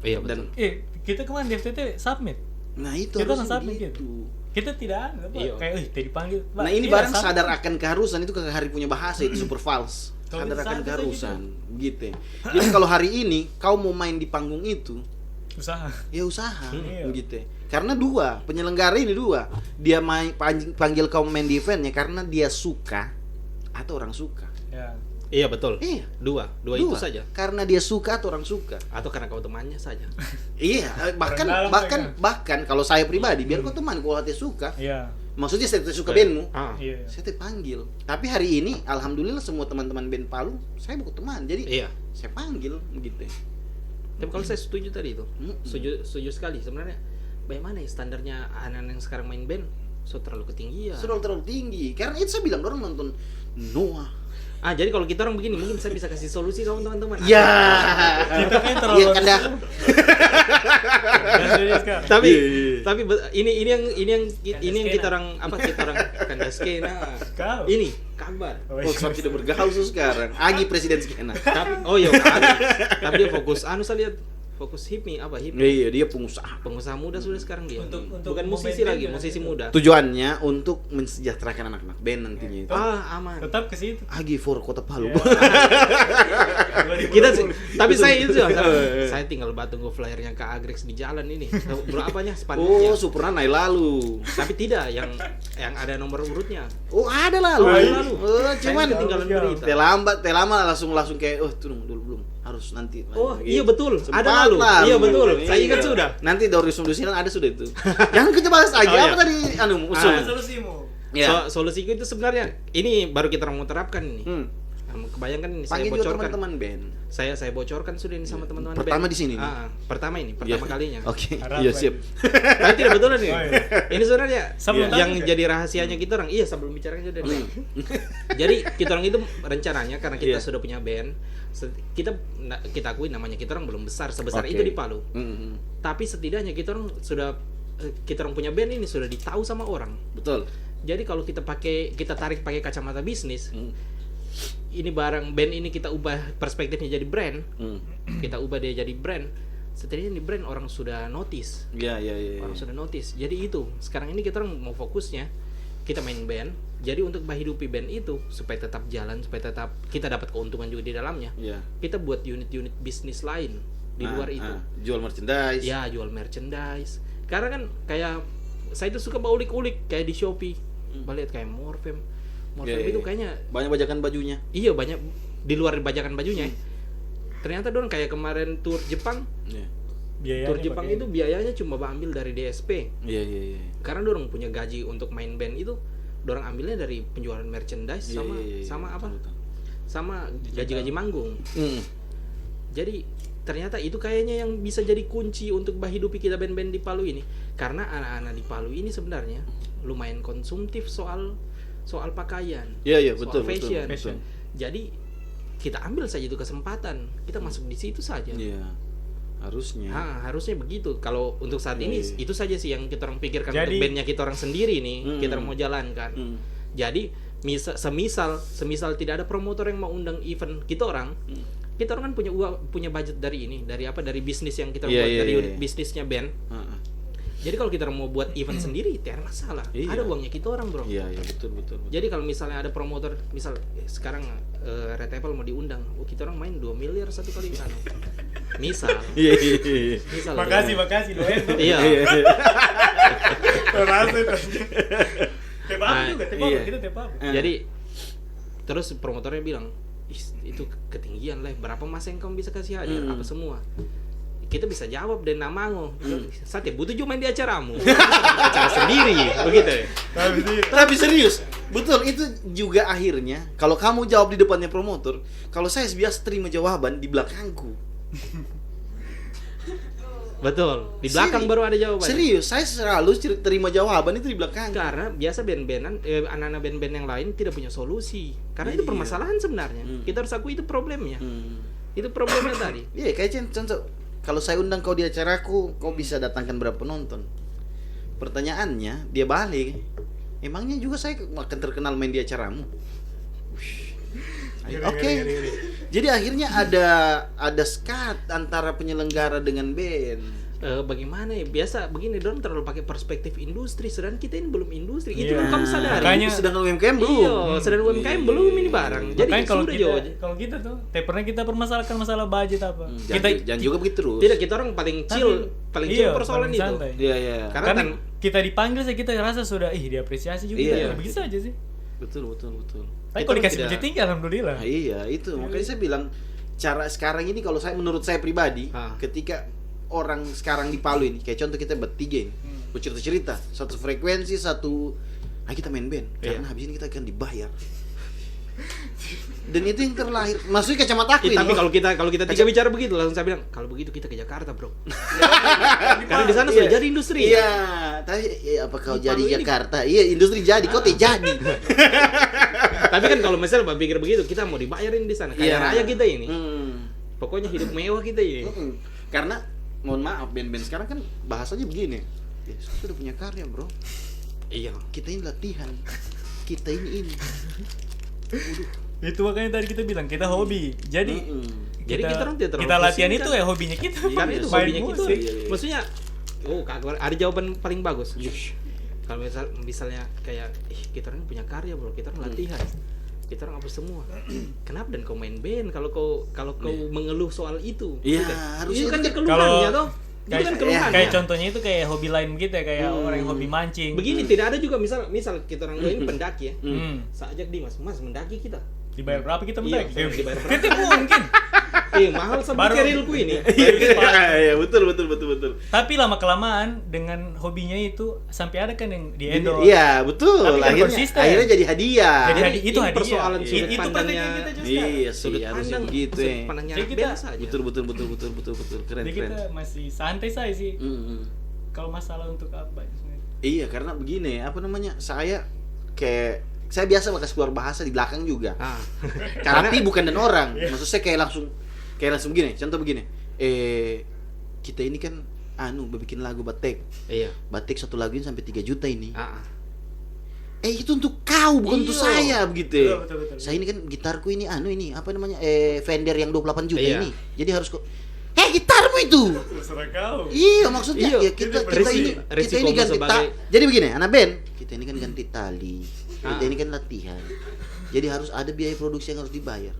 Iya Dan betul. Kita kemarin di FTT submit. nah itu Kita harus kan submit begitu. Kita tidak ada, Pak. Iya. Kayak kita dipanggil. Pak, Nah ini iya, barang submit. sadar akan keharusan itu kakak hari punya bahasa itu super false. Kalau Sadar itu akan sadar keharusan, gitu. Jadi kalau hari ini kau mau main di panggung itu, Usaha. ya usaha, Iya. gitu. Karena dua penyelenggara ini dua, dia panggil kau main di eventnya karena dia suka atau orang suka. Ya. Iya betul. Iya. Dua itu saja. Karena dia suka atau orang suka. Atau karena kau temannya saja. Iya, bahkan dalam bahkan mereka. bahkan kalau saya pribadi, biar kau teman, kalau hati suka, Iya. maksudnya saya suka bandmu, Ah. Iya. saya panggil. Tapi hari ini, alhamdulillah semua teman-teman band Palu, saya bukan teman, jadi Iya. saya panggil begitu. Tapi kalau saya setuju tadi itu, Mm-mm. setuju sekali sebenarnya. Bagaimana ya standarnya anak-anak yang sekarang main band? So terlalu ketinggian. Sudah terlalu tinggi. Karena itu saya bilang orang nonton Noah. Jadi kalau kita orang begini, mungkin saya bisa kasih solusi sama teman-teman. Ya. Kita kan terlalu Iya kan dah. Dan serius, Kak. Tapi Iya. tapi ini yang kita orang kita orang kandas skena. Kau. Ini kabar. Oh, Oh, saya tidak bergaul tuh sekarang. Agi presiden skena. Tapi tapi dia fokus saya lihat fokus hipmi. Iya, dia pengusaha. Pengusaha muda sudah sekarang dia. Untuk Bukan mau musisi main lagi, band musisi gitu. muda. Tujuannya untuk mensejahterakan anak-anak band nantinya itu. Aman. Tetap ke situ. Agi for Kota Palu. Iya. Kita tapi saya itu saya tinggal tunggu flyernya Kak Agrex di jalan ini. Berapanya spanduknya? Oh, Supurna naik lalu. Tapi tidak yang ada nomor urutnya. Oh, ada lalu. Oh, ada lalu. Oh, cuman Saya ketinggalan berita. teh lama langsung kayak tunggu dulu belum harus nanti. Oh, Gitu. iya betul. Sempat Ada lalu. Iya betul. Saya ingat Iya. sudah. Nanti dari Silang ada sudah itu. Jangan kita bahas lagi. Oh, iya. Apa tadi usul? Solusimu. Ya. Solusiku itu sebenarnya ini baru kita mau terapkan ini. Kebayangkan ini saya Panggil juga bocorkan. teman-teman band. Saya bocorkan sudah ini sama teman-teman Pertama band. di sini nih? Pertama ini, Iya. pertama kalinya. Oke. Harap Iya lagi. siap. Tapi tidak betulan ini. Oh, iya. Ini sebenarnya Sebelum yang tahu, jadi rahasianya kita orang. Iya, sebelum bicara aja deh. Jadi kita orang itu rencananya karena kita Iya. sudah punya band, kita akui namanya kita orang belum besar sebesar Oke. itu di Palu. Mm-mm. Tapi setidaknya kita orang punya band ini sudah ditahu sama orang. Betul. Jadi kalau kita tarik pakai kacamata bisnis, Mm. ini barang band ini kita ubah perspektifnya jadi brand, Mm. kita ubah dia jadi brand. Setidaknya di brand orang sudah notice. Iya, iya, iya. Orang sudah notice. Jadi itu sekarang ini kita orang mau fokusnya kita main band. Jadi untuk menghidupi band itu supaya tetap jalan, supaya tetap kita dapat keuntungan juga di dalamnya. Iya. Kita buat unit-unit bisnis lain di luar itu. Jual merchandise. Ya, jual merchandise. Karena kan kayak saya itu suka ulik-ulik kayak di Shopee. Balik kayak Morfem. Morfem Iya, iya, itu iya. kayaknya Banyak bajakan bajunya. iya banyak di luar bajakan bajunya. Ternyata dorang kayak kemarin tour Jepang. Iya. Biayanya Tour Jepang pakai- itu biayanya cuma ambil dari DSP. Iya, iya, iya. Karena dorang punya gaji untuk main band itu dorang ambilnya dari penjualan merchandise Iya, sama iya, iya, sama betul, apa? betul. Sama gaji-gaji manggung. Mm. Jadi ternyata itu kayaknya yang bisa jadi kunci untuk menghidupi kita band-band di Palu ini. Karena anak-anak di Palu ini sebenarnya lumayan konsumtif soal pakaian. Iya, iya, soal betul, fashion. betul. Jadi kita ambil saja itu kesempatan. Kita masuk di situ saja. Iya. Harusnya. Harusnya begitu. Kalau untuk saat Iya, ini iya. itu saja sih yang kita orang pikirkan Jadi- untuk bandnya kita orang sendiri nih, kita orang mau jalankan. Mm. Jadi semisal tidak ada promotor yang mau undang event kita orang kan punya budget dari ini, dari bisnis yang kita Iya, buat, iya, dari iya. unit bisnisnya band. Heeh. Jadi kalau kita mau buat event sendiri, tidak ada masalah. Iya. Ada uangnya kita orang, bro. Iya, iya, betul, betul. betul. Jadi kalau misalnya ada promotor, misal sekarang Red Apple mau diundang, kita orang main 2 miliar satu kali di sana. Misal. Iya, iya, iya. Misal. Makasih doain tuh. Iya. Terasa itu. Tepa Nah, juga, iya. kita tepa. Jadi terus promotornya bilang, itu ketinggian lah. Berapa masa yang kamu bisa kasih hadiah? Apa semua? Kita bisa jawab dan namango. Sate butuh cuma main di acaramu. Acara sendiri, begitu. Tapi serius, betul itu juga akhirnya kalau kamu jawab di depannya promotor, kalau saya biasa terima jawaban di belakangku. Betul. Di belakang Serius. baru ada jawaban. Serius, saya selalu terima jawaban itu di belakang. Karena biasa anak-anak band-band yang lain tidak punya solusi. Karena itu Iya. permasalahan sebenarnya. Kita harus akui itu problemnya. Itu problemnya tadi. Iya, kayak contoh, kalau saya undang kau di acaraku, kau bisa datangkan berapa penonton? Pertanyaannya, dia balik. Emangnya juga saya akan terkenal main di acaramu? Oke. Jadi akhirnya ada skat antara penyelenggara dengan band. Bagaimana ya? Biasa begini dong terlalu pakai perspektif industri, sedangkan kita ini belum industri. Itu Iya. yang kamu sadari. Makanya- Sedangkan UMKM belum. Iya, sedangkan UMKM belum ini barang. Jadi Makanya kalau sudah kita jauh. kalau kita tuh, pernah kita permasalahkan masalah budget apa? Jangan juga begitu terus. Tidak, kita orang paling chill persoalan paling itu. santai. Iya, iya. Karena Karena kan kita dipanggil sih kita rasa sudah diapresiasi juga. Iya. Ya, begitu aja sih. Betul. Tapi Itu kalau dikasih tidak- budget tinggi alhamdulillah. Nah, iya, itu. Makanya saya bilang cara sekarang ini kalau menurut saya pribadi, ketika orang sekarang di Palu ini, kayak contoh kita bertiga ini, bercerita-cerita, satu frekuensi, kita main band. Iya. Karena habis ini kita akan dibayar. Dan itu yang terlahir. Maksudnya kacamata aku ini. tapi kalau kita tiga bicara begitu langsung saya bilang, kalau begitu kita ke Jakarta, Bro. Karena di sana sudah jadi industri. Iya, tapi apa kau Di jadi Palu ini- Jakarta? Iya, industri jadi, kau tidak jadi. Tapi kan kalau misalnya pikir begitu, kita mau dibayarin di sana. Kayak Iya. raya kita ini. Hmm. Pokoknya hidup mewah kita ini. Karena mohon maaf, band-band sekarang kan bahasanya begini. Ya, kita udah punya karya, bro. Iya. Kita ini latihan. Kita ini. Itu makanya tadi kita bilang kita hobi. Jadi Jadi kita orang tidak terlalu kita latihan pusing, itu kan? ya hobinya kita. Karena itu main hobinya kita. musik. Maksudnya, ada jawaban paling bagus. Kalau misalnya kayak, kita orang punya karya, bro, kita orang latihan, kita orang apa semua. Kenapa dan kau main band? Kalau kau mengeluh soal itu, Iya, bukan? harusnya Itu kan itu- keluhannya toh. Itu kan Kayak, keluhannya. kayak contohnya itu kayak hobi lain gitu ya, kayak orang yang hobi mancing. Begini, tidak ada juga misal kita orang ini pendaki ya. Hmm. Saya ajak Dimas, Mas mendaki kita. Dibayar berapa kita Iya, mendaki? saya dibayar berapa? Kita mungkin. Mahal sama Baru- kerilku ini. Iya, betul. Tapi lama kelamaan dengan hobinya itu sampai ada kan yang di endorse. Iya, betul. Tapi kan Akhirnya konsisten. jadi hadiah. Jadi itu ini hadiah. persoalan Iya. sudut Itu pandangnya. pertanyaan kita juga. Iya sih, Sudut harusnya pandang begitu sudut ya. pandangnya Jadi anak kita- biasa aja. Betul. Keren. Jadi kita masih santai saja sih. Kalau masalah untuk apa? Iya, karena begini, apa namanya? Saya biasa bakas keluar bahasa di belakang juga. Ah. Tapi bukan dan orang. Maksud saya kayak langsung begini. Contoh begini. Kita ini kan bikin lagu batik. Iya. Batik satu lagu ini sampai 3 juta ini. Ah. Itu untuk kau, bukan untuk Iya. saya begitu. Betul. Saya ini kan gitarku ini apa namanya? Fender yang 28 juta Iya. ini. Jadi harus kok gitarmu itu. Terserah kau. Iya, maksudnya Iya, ya kita resiko- ini resikomu ganti sebagai- Jadi begini, anak band, kita ini kan ganti tali. Kita Ah. ini kan latihan. Jadi harus ada biaya produksi yang harus dibayar.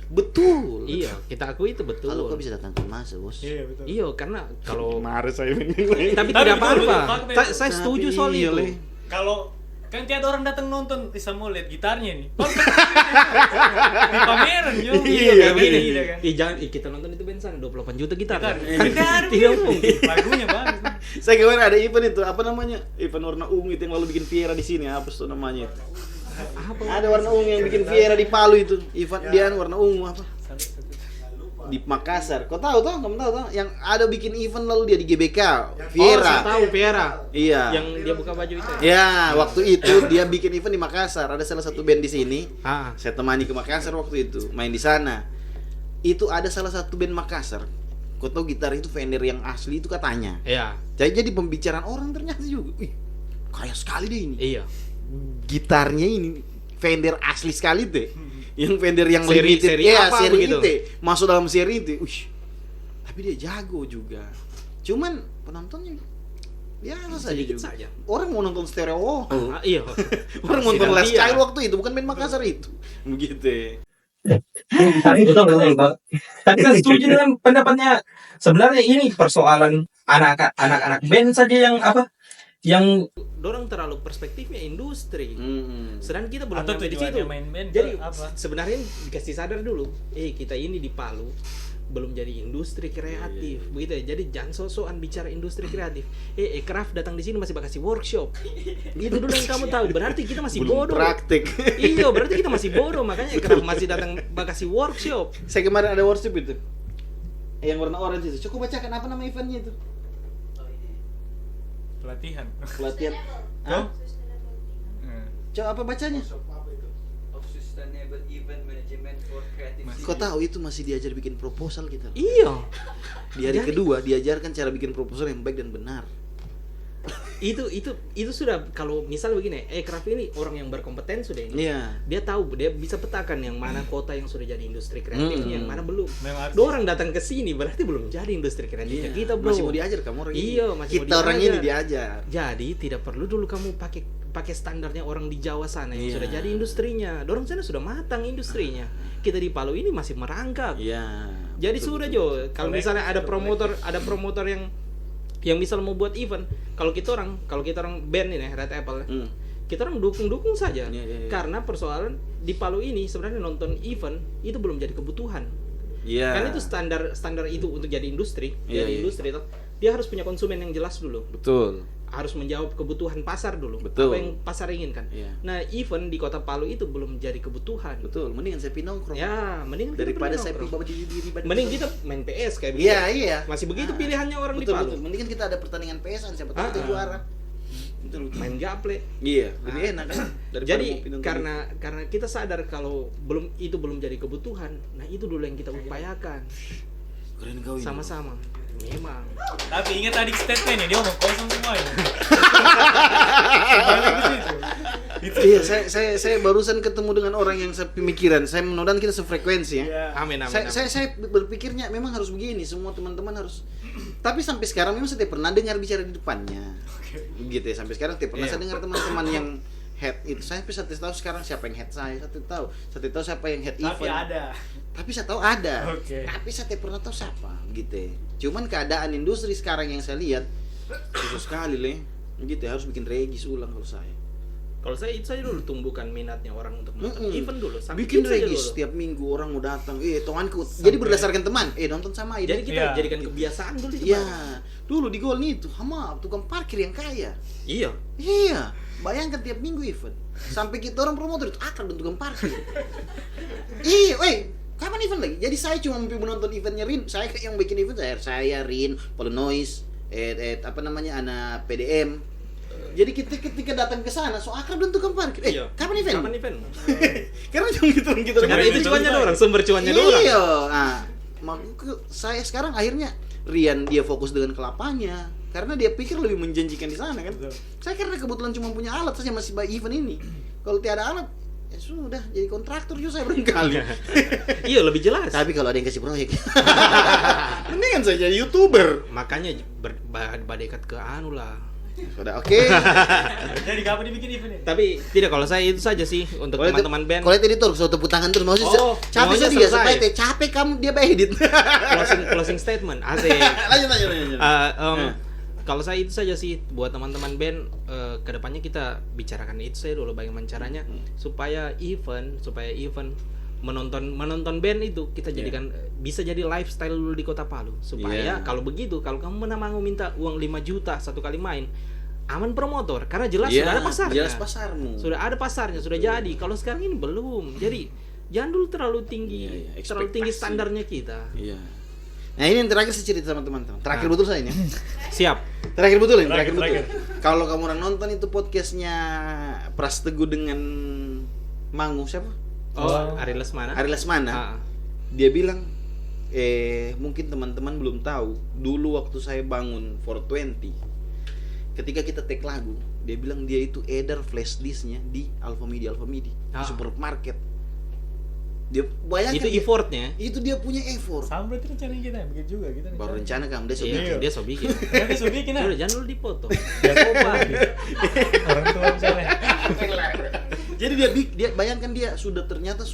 Betul. Iya, kita akui itu betul. Kalau kau bisa datang ke masa, Bos. Iya betul. Iya, karena kalau Marah saya ini. tapi Tapi tidak betul, apa-apa. betul, fakta itu. Saya setuju Tapi soal iya, itu. Le. Kalau kan tiada orang datang nonton bisa mau lihat gitarnya nih. Di pameran yo. Iya, Kayak begini. gini, gitu kan. Jangan kita nonton itu band sana 28 juta gitar. Gitar. Kan Gitar, tidak iya. mungkin. Lagunya bagus. Saya kemarin ada event itu, apa namanya? Event warna ungu itu yang lalu bikin Viera di sini, apa tuh namanya itu? Apa? Ada warna ungu yang bikin Viera di Palu itu. Event dia warna ungu apa? Di Makassar. Kau tahu toh? Kamu tahu toh? Yang ada bikin event lalu dia di GBK, Oh, saya Viera. tahu Viera. Iya. Yang dia buka baju itu. Ya, waktu itu dia bikin event di Makassar. Ada salah satu band di sini. Ah. Saya temani ke Makassar waktu itu, main di sana. Itu ada salah satu band Makassar. Kau tahu gitar itu Fender yang asli itu katanya. Iya. Jadi pembicaraan orang ternyata juga. Wih, kaya sekali deh ini. Iya. Gitarnya ini Fender asli sekali deh. Yang Fender yang Seri- limited, seri ya, apa seri begitu? itu. Masuk dalam seri itu. Wih. Tapi dia jago juga. Cuman penontonnya biasa saja Sedikit juga. saja. Orang mau nonton stereo. Ah, iya. Orang mau nonton Sidang Last dia. Child waktu itu, bukan band Makassar itu. Begitu. Betul. Tapi kan setuju dengan pendapatnya. Sebenarnya ini persoalan anak-anak band saja yang Dorang terlalu perspektifnya industri. Sedangkan kita belum Atau sampai di tujuannya situ. main band Jadi tuh apa? sebenarnya dikasih sadar dulu. Kita ini di Palu belum jadi industri kreatif, begitu ya. Jadi jangan sok-sokan bicara industri kreatif. Craft datang di sini masih kasih workshop. Itu dulu yang kamu tahu. Berarti kita masih Belum bodoh. praktek. Iya, berarti kita masih bodoh. Makanya Craft masih datang kasih workshop. Saya kemarin ada workshop itu. Yang warna orange itu. Coba bacakan apa nama eventnya itu? Pelatihan. Pelatihan. Hah? Hmm. Coba apa bacanya? of Sustainable Event Management for Creative Kau tahu itu masih diajar bikin proposal kita. Iya. Di hari Jadi- kedua diajarkan cara bikin proposal yang baik dan benar. Itu sudah, kalau misal begini, Craft ini orang yang berkompeten sudah ini. Iya. Dia tahu, dia bisa petakan yang mana kota yang sudah jadi industri kreatif, yang mana belum. Memang harus- Dua orang datang ke sini berarti belum jadi industri kreatifnya Iya. kita, bro. Masih mau diajar kamu orang ini. Iya, masih mau Kita orang ini diajar. diajar. Jadi tidak perlu dulu kamu pakai standarnya orang di Jawa sana yang Iya. sudah jadi industrinya. Dorong sana sudah matang industrinya. Kita di Palu ini masih merangkak. Iya. Jadi betul, sudah betul. Jo, kalau misalnya ada promotor yang misal mau buat event, kalau kita orang band ini Red Apple, kita orang dukung saja. Iya. Karena persoalan di Palu ini sebenarnya nonton event itu belum jadi kebutuhan. Iya. Karena itu standar itu untuk jadi industri, Iya, jadi iya. industri itu dia harus punya konsumen yang jelas dulu. Betul. Harus menjawab kebutuhan pasar dulu. Betul. Apa yang pasar inginkan. Iya. Nah, event di Kota Palu itu belum jadi kebutuhan. Betul. Mendingan saya pinongkrong. Ya, mending kita Daripada pergi saya nongkrong. bawa diri pada Mending kita main PS kayak begitu. Iya, iya. Masih begitu Nah, pilihannya orang betul, di Palu. betul. Mendingan kita ada pertandingan PS-an siapa tahu kita Ah. juara. Betul, betul. Main gaple. Iya, lebih enak kan. Daripada Jadi mau pinongkrong. karena kita sadar kalau belum jadi kebutuhan, nah itu dulu yang kita upayakan keren kau ini. sama-sama. Memang. Tapi ingat tadi statementnya dia ngomong kosong semua ini. Iya, saya barusan ketemu dengan orang yang sepemikiran. Saya mudah-mudahan kita sefrekuensi ya. Iya. Amin. Saya berpikirnya memang harus begini, semua teman-teman harus. Tapi sampai sekarang memang saya tidak pernah dengar bicara di depannya. Gitu ya, sampai sekarang tidak pernah Iya. saya dengar teman-teman yang head itu. Saya tahu sekarang siapa yang head saya tahu siapa yang head Tapi event. ada. Tapi saya tahu ada. Oke. Tapi saya tidak pernah tahu siapa, gitu ya. Cuman keadaan industri sekarang yang saya lihat susah sekali, Le. Gitu ya, harus bikin regis ulang kalau saya. Kalau saya itu saja dulu tumbuhkan minatnya orang untuk nonton event dulu. Sampai Bikin itu saja regis dulu. setiap minggu orang mau datang. Temanku. Jadi berdasarkan teman. Nonton sama Jadi ini. kita Iya. jadikan kebiasaan dulu itu. Iya. Bang. Dulu di Gol itu, tukang parkir yang kaya. Iya. Iya. Bayangkan tiap minggu event. Sampai kita orang promotor itu akrab dengan tukang parkir. Iya, kapan event lagi? Jadi saya cuma menonton eventnya Rin. Saya yang bikin event saya Rin, Polonois, apa namanya, anak PDM. Jadi kita ketika datang ke sana, so akrab dan tukang parkir. Iya. Kapan event? Kapan event? Karena cuma kita Karena itu cuannya orang, sumber cuannya orang. Iya. Nah, saya sekarang akhirnya Rian dia fokus dengan kelapanya karena dia pikir lebih menjanjikan di sana kan. Betul. Saya karena kebetulan cuma punya alat saja masih by event ini. Kalau tiada alat ya sudah jadi kontraktor juga saya barangkali. Iya, lebih jelas. Tapi kalau ada yang kasih proyek, mendingan saya jadi YouTuber. Makanya berdekat ke anu lah. Sudah oke. Jadi kapan dibikin event ini? Tapi tidak, kalau saya itu saja sih untuk teman-teman band. Kalau tadi tuh suatu tepuk tangan terus mau sih Oh, capek maunya dia selesai. supaya capek kamu dia edit. closing statement. Asik. lanjut. Kalau saya itu saja sih buat teman-teman band, kedepannya kita bicarakan itu saya dulu bagaimana caranya supaya event menonton band itu kita jadikan bisa jadi lifestyle dulu di Kota Palu supaya kalau begitu kalau kamu mau minta uang 5 juta satu kali main aman promotor karena jelas sudah ada pasarnya. Jelas pasarmu. Sudah ada pasarnya, sudah jadi. Kalau sekarang ini belum. Jadi jangan dulu terlalu tinggi, terlalu tinggi ekspektasi. standarnya kita. Iya. Nah ini yang terakhir saya cerita sama teman-teman. Terakhir betul saya ini. Siap. Terakhir betul ini. Terakhir betul. Terakhir. Kalau kamu orang nonton itu podcastnya Pras Teguh dengan Mangu siapa? Oh, Ari Lesmana. Ari Lesmana. Ah. Dia bilang, mungkin teman-teman belum tahu. Dulu waktu saya bangun 420, ketika kita take lagu, dia bilang dia itu edar flash disknya di Alfamidi di supermarket. Dia bayangkan Itu effortnya. itu dia punya effort. Sama berarti rencana kita bikin juga kita. Baru rencana kamu dia sudah Iya, dia so bikin. Nanti sudah bikin Udah, jangan dulu dipotong. Ya coba. Orang tua misalnya. Jadi dia bayangkan dia sudah ternyata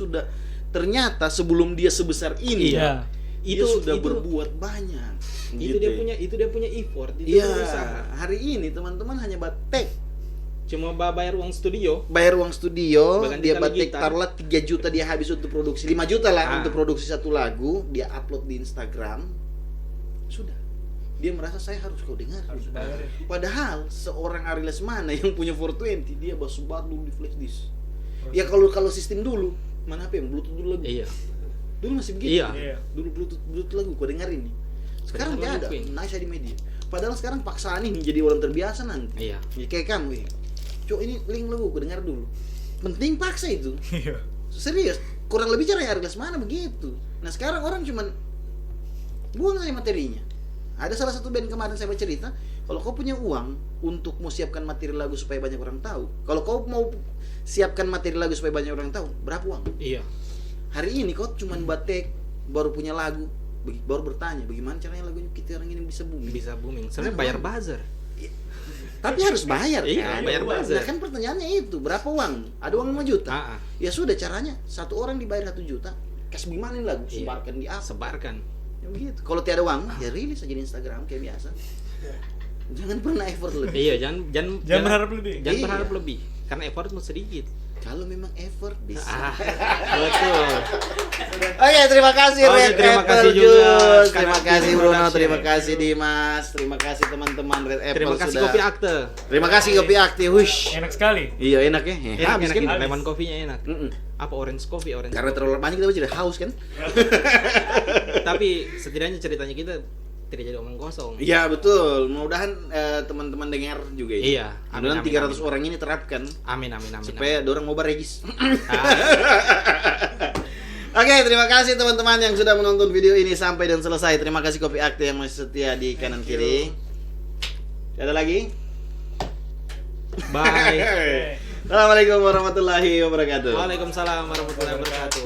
sebelum dia sebesar ini Iya. dia Itu- sudah itu- berbuat banyak. Itu Gitu dia punya effort, itu Iya, dia usaha. hari ini teman-teman hanya batek, Cuma bayar uang studio. bayar uang studio, Bahkan dia dikali batek gitar. taruhlah 3 juta dia habis untuk produksi, 5 juta lah Ah. untuk produksi satu lagu, dia upload di Instagram. Sudah. Dia merasa saya harus kau dengar. Harus bayarin. Padahal seorang Ari Lesmana yang punya 420 dia basuh dulu di flash disk. Ya kalau sistem dulu, mana apa yang Bluetooth dulu lagu. Iya. Dulu masih begitu. Iya. Iya. Dulu Bluetooth lagu kau dengerin nih. Sekarang Dengar tidak ada, lagu Queen. naik saya di media. Padahal sekarang paksaan ini jadi orang terbiasa nanti. Iya. Ya kayak kamu ya. Cok ini link lagu kau dengar dulu. Penting paksa itu. Iya. Serius, kurang lebih cara Ari Lesmana begitu. Nah sekarang orang cuman buang saja materinya. Ada salah satu band kemarin saya bercerita, kalau kau punya uang untuk mau siapkan materi lagu supaya banyak orang tahu, kalau kau mau siapkan materi lagu supaya banyak orang tahu, berapa uang? Iya. Hari ini kau cuman batek, baru punya lagu, baru bertanya bagaimana caranya lagunya kita orang ini bisa booming. Bisa booming. Sebenarnya bayar buzzer. Tapi harus bayar Iya, kan? bayar buzzer. Nah kan pertanyaannya itu, berapa uang? Ada uang 5 juta. Ah, ah. Ya sudah, caranya satu orang dibayar 1 juta, kasih gimana lagu, Iya. sebarkan di apa? Sebarkan. Ya begitu. Kalau tiada uang, ya rilis aja di Instagram kayak biasa. Jangan pernah effort lebih. Iya, jangan berharap lebih. Jangan Iya. berharap lebih. Karena effortmu sedikit. Kalau memang effort bisa. Betul. Oke, terima kasih Oke, Red terima Apple kasih juga. Juice. Terima Skype kasih Bruno, Production. terima kasih Dimas, terima kasih teman-teman Red Apple Terima kasih sudah. kopi akte. Terima kasih kopi aktif. Hush. Enak sekali. Iya, enak ya. Enak, Habis enak kan? ini. Lemon coffee-nya enak. Mm-mm. Apa orange coffee, orange. Karena terlalu banyak kita jadi haus kan? Tapi setidaknya ceritanya kita tidak jadi omong kosong. Iya, betul. Mudah-mudahan teman-teman dengar juga ini. Iya. Mudah-mudahan Amin, 300 amin. orang ini terapkan Amin, amin, amin. supaya dorang mau regis. Ah, Oke, terima kasih teman-teman yang sudah menonton video ini sampai dan selesai. Terima kasih Kopi Akte yang masih setia di kanan kiri. Ada lagi? bye. Eh. Assalamualaikum warahmatullahi wabarakatuh. Waalaikumsalam warahmatullahi wabarakatuh.